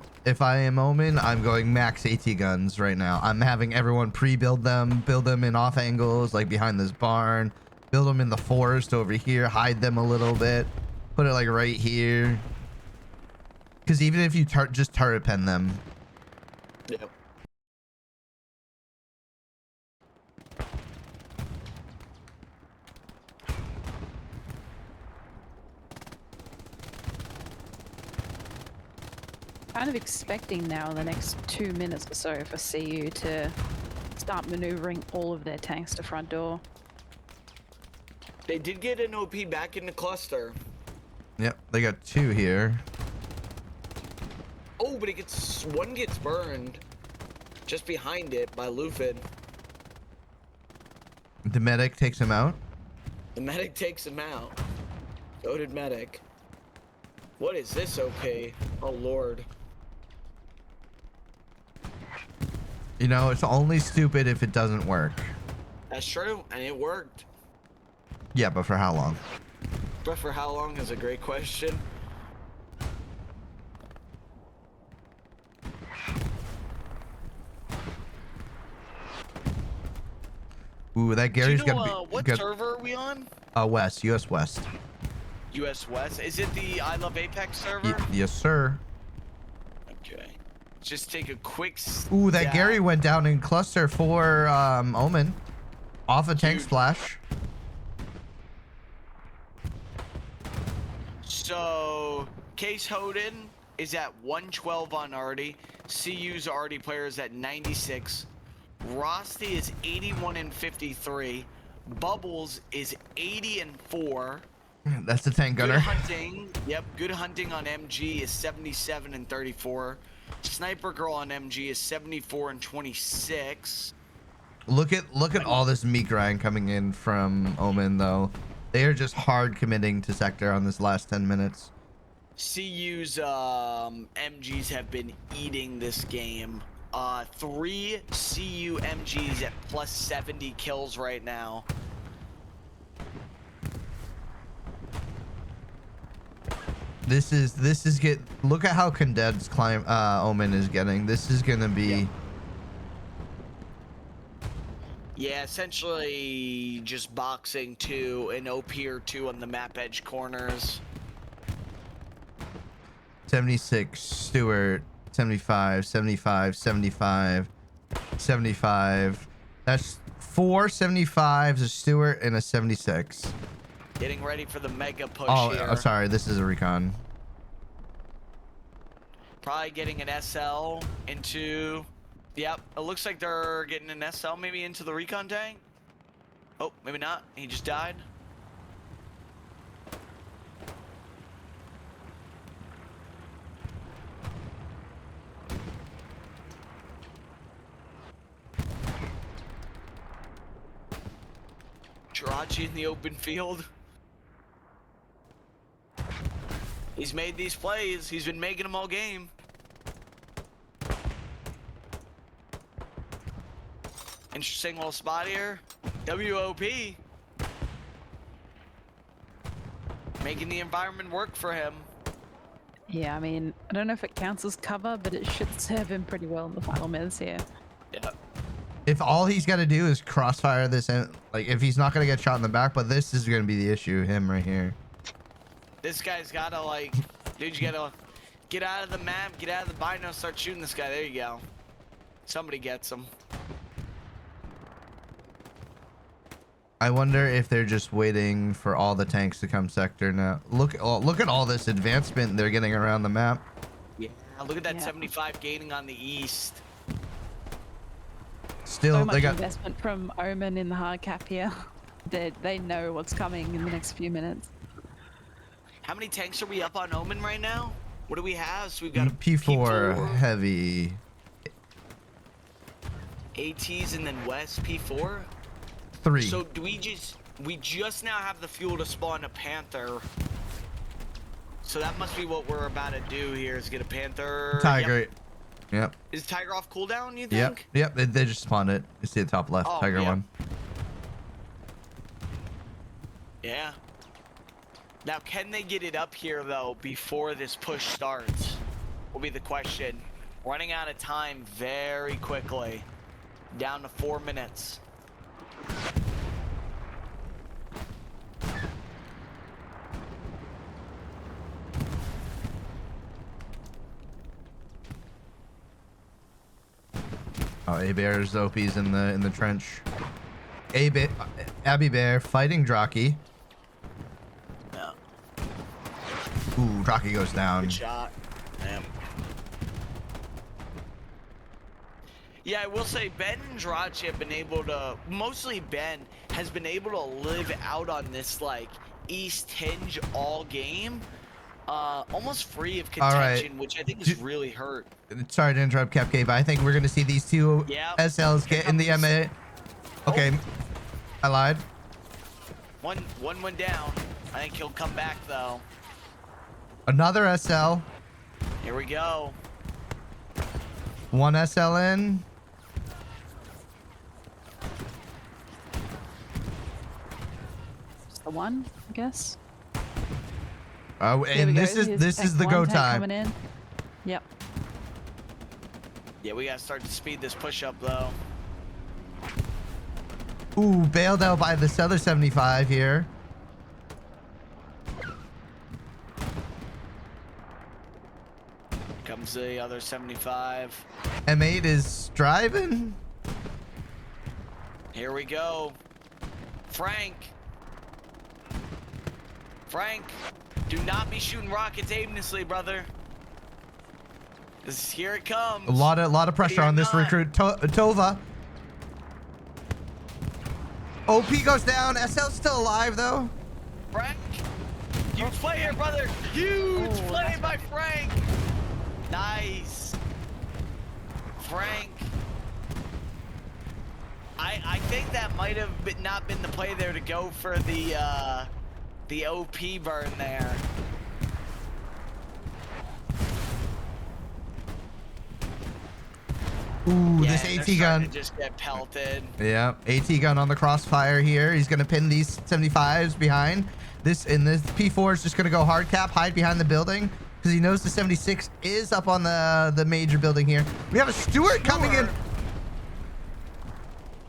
Omen, I'm going max AT guns right now. I'm having everyone pre-build them, build them in off angles, like behind this barn, build them in the forest over here, hide them a little bit, put it like right here. Because even if you just turret pen them. Yep. Kind of expecting now in the next 2 minutes or so for CU to start maneuvering all of their tanks to front door. They did get an OP back in the cluster. Yep, they got 2 here. Oh, but one gets burned just behind it by Lufid. The medic takes him out. The medic takes him out. So did medic. What is this okay? Oh lord. You know, it's only stupid if it doesn't work. That's true, and it worked. Yeah, but for how long? But for how long is a great question. Ooh, that Do you Gary's know, gonna be what good. server are we on? West, US West. US West. Is it the I Love Apex server? Yes, sir. Okay. Just take a quick Ooh, that stab. Gary went down in cluster for Omen. Off a tank Huge. splash. So Case Hoden is at 112 on Artie. CU's Artie player is at 96. Rosty is 81 and 53. Bubbles is 80 and 4. That's the tank Good gunner. hunting. Yep, good hunting on MG is 77 and 34. Sniper Girl on MG is 74 and 26. Look at all this meat grind coming in from Omen though. They are just hard committing to sector on this last 10 minutes. CU's MGs have been eating this game. 3 CU MGs at plus 70 kills right now. This is look at how condensed Omen is getting. This is gonna be Yeah, essentially just boxing 2 and OP or 2 on the map edge corners. 76 Stewart, 75, 75, 75, 75. That's 4 75s, a Stewart, and a 76. Getting ready for the mega push here. Oh, sorry, this is a recon. Probably getting an SL into... Yep, it looks like they're getting an SL maybe into the recon tank. Oh, maybe not. He just died. Jirachi in the open field. He's made these plays. He's been making them all game. Interesting little spot here. WOP. Making the environment work for him. Yeah, I mean, I don't know if it counts as cover, but it should serve him pretty well in the final minutes here. Yeah. If all he's got to do is crossfire this, like if he's not going to get shot in the back, but this is going to be the issue, him right here. This guy's gotta like, dude, you gotta get out of the map, get out of the bino, start shooting this guy. There you go. Somebody gets him. I wonder if they're just waiting for all the tanks to come sector now. Look at all this advancement they're getting around the map. Yeah. Look at that Yeah. 75 gaining on the east. Still, So much they got investment from Omen in the hard cap here. They know what's coming in the next few minutes. How many tanks are we up on Omen right now? What do we have? So we've got a P4 heavy. ATs and then West P4. 3. So do we just now have the fuel to spawn a Panther. So that must be what we're about to do here is get a Panther. Tiger. Yep. Is Tiger off cooldown, you Yep. think? Yep. They just spawned it. You see the top left, Oh, Tiger yeah. 1. Yeah. Now, can they get it up here, though, before this push starts? Will be the question. Running out of time very quickly. Down to 4 minutes. Oh, A Bear's OP's in the trench. Abby Bear fighting Drocky. Yeah. Ooh, Drocky goes down. Good shot. Damn. Yeah, I will say Ben and Drach have been able to, mostly Ben has been able to live out on this like East Hinge all game, almost free of All right. contention, which I think is really hurt. Sorry to interrupt, Capcade, but I think we're gonna see these two Yeah. SLs get in the MA. Okay, I lied. One went down. I think he'll come back though. Another SL. Here we go. One SL in. It's the one, I guess. Oh, There we and go. this Here's is tank the one, go tank time. Coming in. Yep. Yeah, we gotta start to speed this push up though. Ooh, bailed out by this other 75 here. Comes the other 75. M8 is driving. Here we go. Frank, do not be shooting rockets aimlessly, brother. Here it comes. A lot of pressure on this recruit. Tova. OP goes down. SL's still alive though. Frank, huge play here, brother. Huge play by Frank. Nice. Frank. I think that might have not been the play there to go for the OP burn there. Ooh, Yeah, this AT gun. Just get pelted. Yeah, AT gun on the crossfire here. He's gonna pin these 75s behind. This P4 is just gonna go hard cap, hide behind the building because he knows the 76 is up on the major building here. We have a Stewart coming in.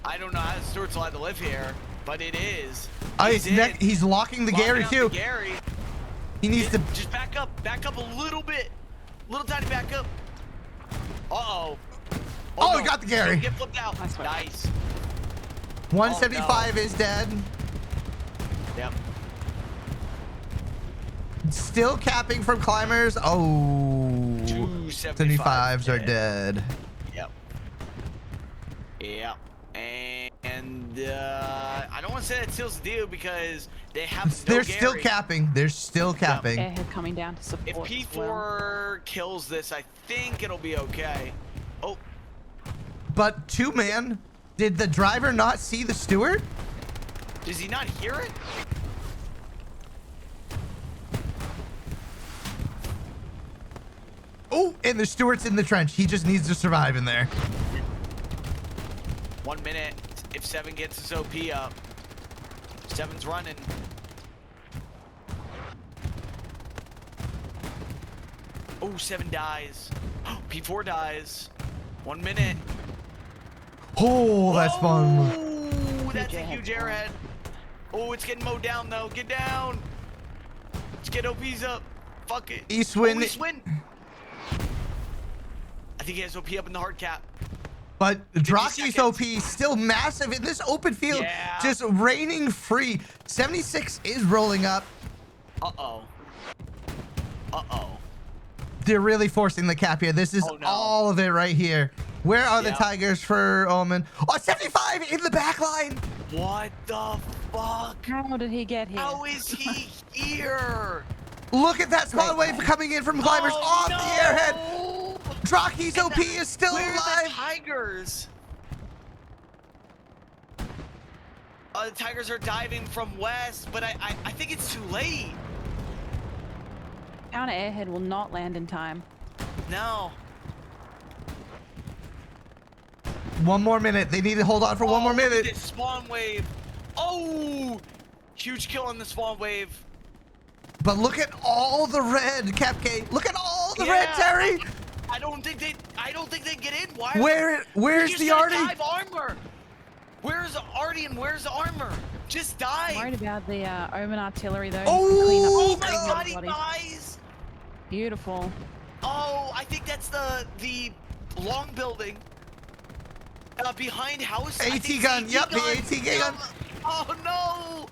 I don't know how Stewart's allowed to live here, but it is. Oh, he's locking the Gary too. Gary. He needs to just back up a little bit, little tiny back up. Uh-oh. Oh, no. he got the Gary. Get flipped out. Nice. 175 is dead. Yep. Still capping from climbers. Oh, 275s are dead. Yep. Yep. And I don't want to say that seals the deal because they have They're still capping. They're still capping. Airhead coming down to support. If P4 kills this, I think it'll be okay. Oh. But 2-man, did the driver not see the Stewart? Does he not hear it? Oh, and the Stewart's in the trench. He just needs to survive in there. 1 minute. If 7 gets his OP up, 7's running. Oh, 7 dies. P4 dies. 1 minute. Oh, that's fun. Oh, that's a huge airhead. Oh, it's getting mowed down though. Get down. Let's get OPs up. Fuck it. Eastwind. Eastwind. I think he has OP up in the hard cap. But Drocky's OP still massive in this open field, just raining free. 76 is rolling up. Uh-oh. Uh-oh. They're really forcing the cap here. This is all of it right here. Where are the Tigers for Omen? Oh, 75 in the back line. What the fuck? How did he get here? How is he here? Look at that spawn wave coming in from climbers off the airhead. Drocky's OP is still alive. The Tigers? The Tigers are diving from west, but I think it's too late. Counter airhead will not land in time. No. 1 more minute. They need to hold on for 1 more minute. This spawn wave. Oh, huge kill on the spawn wave. But look at all the red, Capcade. Look at all the red, Terry. I don't think they get in. Why? Where's the Artie? Armor. Where's Artie and where's the armor? Just die. I'm worried about the Omen artillery though. Oh, my God, he dies. Beautiful. Oh, I think that's the long building. Behind house. AT gun. Yep, the AT gun. Oh no.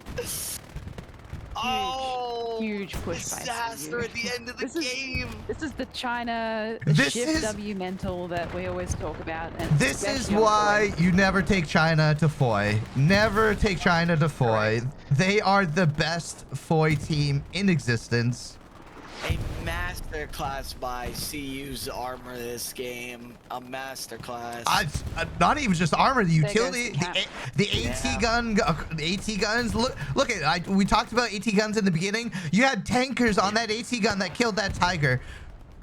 Huge push disaster at the end of the game. This is the China shift W mental that we always talk about. And this is why you never take China to Foy. Never take China to Foy. They are the best Foy team in existence. A masterclass by CU's armor this game. A masterclass. Not even just armor, the utility, the AT gun, the AT guns. Look at we talked about AT guns in the beginning. You had tankers on that AT gun that killed that Tiger.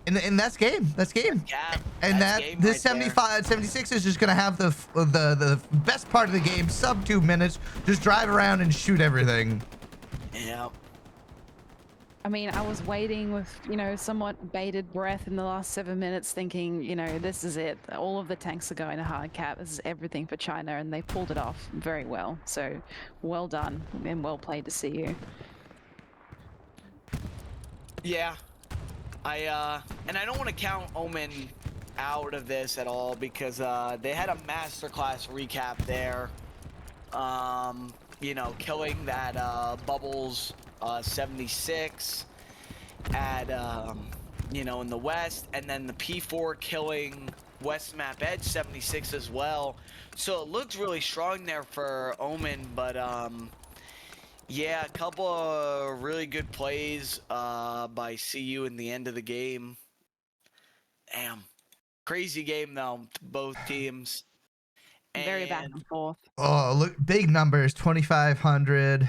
And that's game. That's game. Yeah, and this 76 is just gonna have the best part of the game, sub 2 minutes. Just drive around and shoot everything. Yeah. I mean, I was waiting with, somewhat bated breath in the last 7 minutes thinking, this is it. All of the tanks are going to hard cap. This is everything for China, and they pulled it off very well. So, well done and well played to see you. Yeah. And I don't want to count Omen out of this at all because they had a masterclass recap there. killing that Bubbles 76 at in the west, and then the P4 killing West Map Edge 76 as well. So it looks really strong there for Omen, but yeah, a couple of really good plays by CU in the end of the game. Damn. Crazy game though, both teams. Very back And and forth. Oh, look, big numbers, 2,500.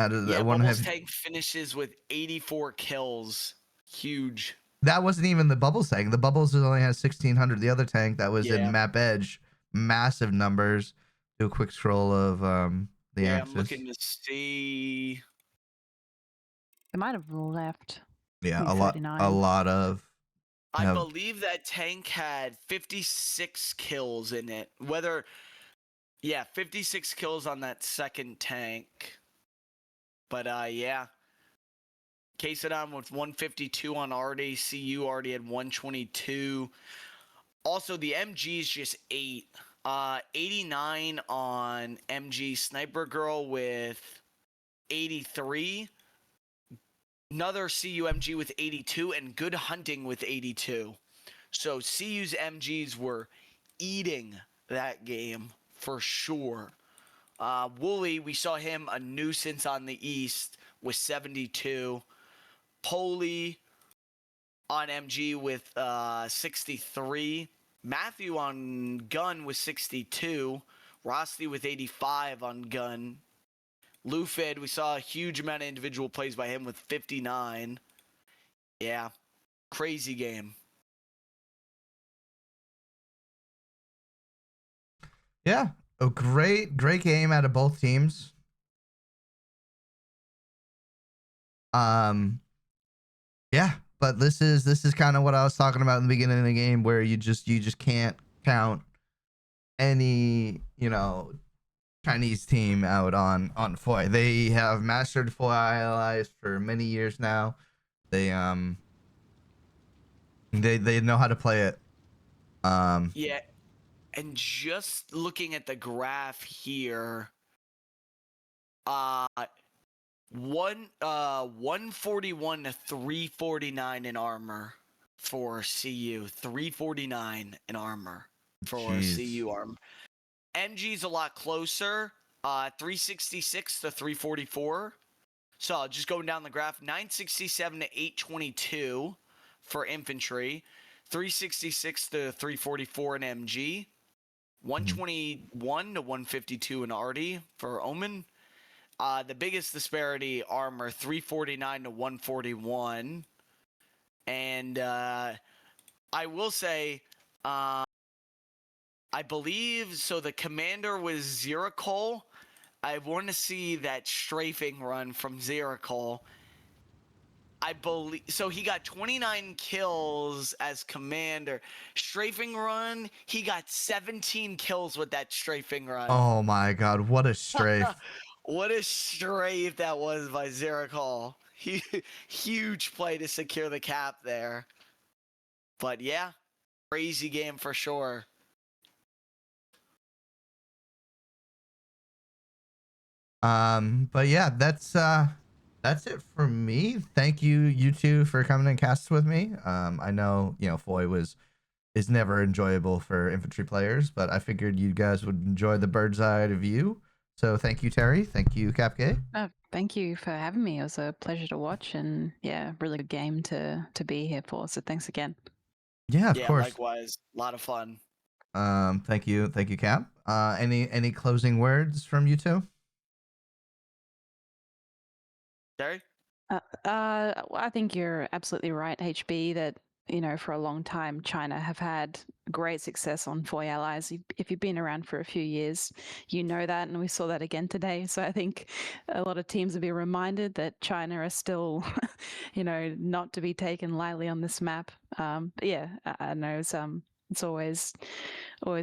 Out of yeah, that one Bubbles heavy. Tank finishes with 84 kills. Huge. That wasn't even the Bubbles tank. The Bubbles only has 1,600. The other tank that was in Yeah. Map Edge, massive numbers. Do a quick scroll of the Yeah, axis. I'm looking to see. They might have left. Yeah, Maybe a 39. lot of. I Have, believe that tank had 56 kills in it. 56 kills on that second tank. But yeah. Quesadon with 152 on Arde. CU already had 122. Also, the MG is just 8. 89 on MG. Sniper Girl with 83. Another CU MG with 82. And Good Hunting with 82. So CU's MGs were eating that game for sure. Wooly, we saw him a nuisance on the east with 72. Poli on MG with 63. Matthew on gun with 62. Rosty with 85 on gun. Lufid, we saw a huge amount of individual plays by him with 59. Yeah, crazy game. yeah, a great game out of both teams. Yeah, but this is kind of what I was talking about in the beginning of the game, where you just can't count any Chinese team out on Foy. They have mastered Foy allies for many years now. They they know how to play it. Yeah, and just looking at the graph here, 141 to 349 in armor for CU. 349 in armor for Jeez. CU armor. MG's a lot closer. 366 to 344. So just going down the graph, 967 to 822 for infantry, 366 to 344 in MG, 121 to 152 in Arty for Omen. The biggest disparity armor 349 to 141. And I will say, I believe so. The commander was Ziracol. I want to see that strafing run from Ziracol. I believe so. He got 29 kills as commander. Strafing run, he got 17 kills with that strafing run. Oh my god, what a strafe. What a strafe that was by Ziracol. Huge play to secure the cap there. But yeah, crazy game for sure. But yeah, that's it for me. Thank you two for coming and cast with me. I know, Foy is never enjoyable for infantry players, but I figured you guys would enjoy the bird's eye view. So thank you, Terry. Thank you, Capgay. Thank you for having me. It was a pleasure to watch, and yeah, really good game to be here for. So thanks again. Yeah, of course. Likewise. A lot of fun. Thank you, Cap. Any closing words from you two? Terry? I think you're absolutely right, HB, that, for a long time, China have had great success on Foy allies. If you've been around for a few years, you know that, and we saw that again today. So I think a lot of teams will be reminded that China are still, not to be taken lightly on this map. But yeah, I know it's always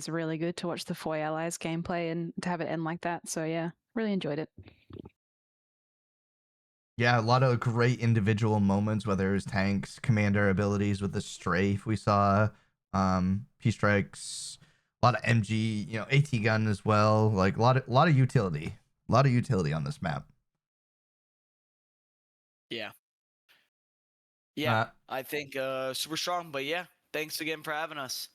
really good to watch the Foy allies gameplay and to have it end like that. So yeah, really enjoyed it. Yeah, a lot of great individual moments, whether it was tanks, commander abilities with the strafe we saw, P-Strikes, A lot of MG, AT gun as well. Like a lot of utility. A lot of utility on this map. Yeah. Yeah, I think super strong, but yeah, thanks again for having us.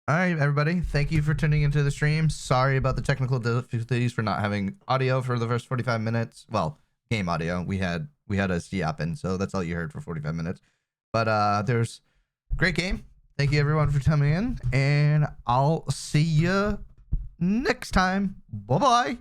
All right, everybody. Thank you for tuning into the stream. Sorry about the technical difficulties for not having audio for the first 45 minutes. Well, game audio. We had us yapping, so that's all you heard for 45 minutes. But there's great game. Thank you everyone for coming in, and I'll see you next time. Bye-bye.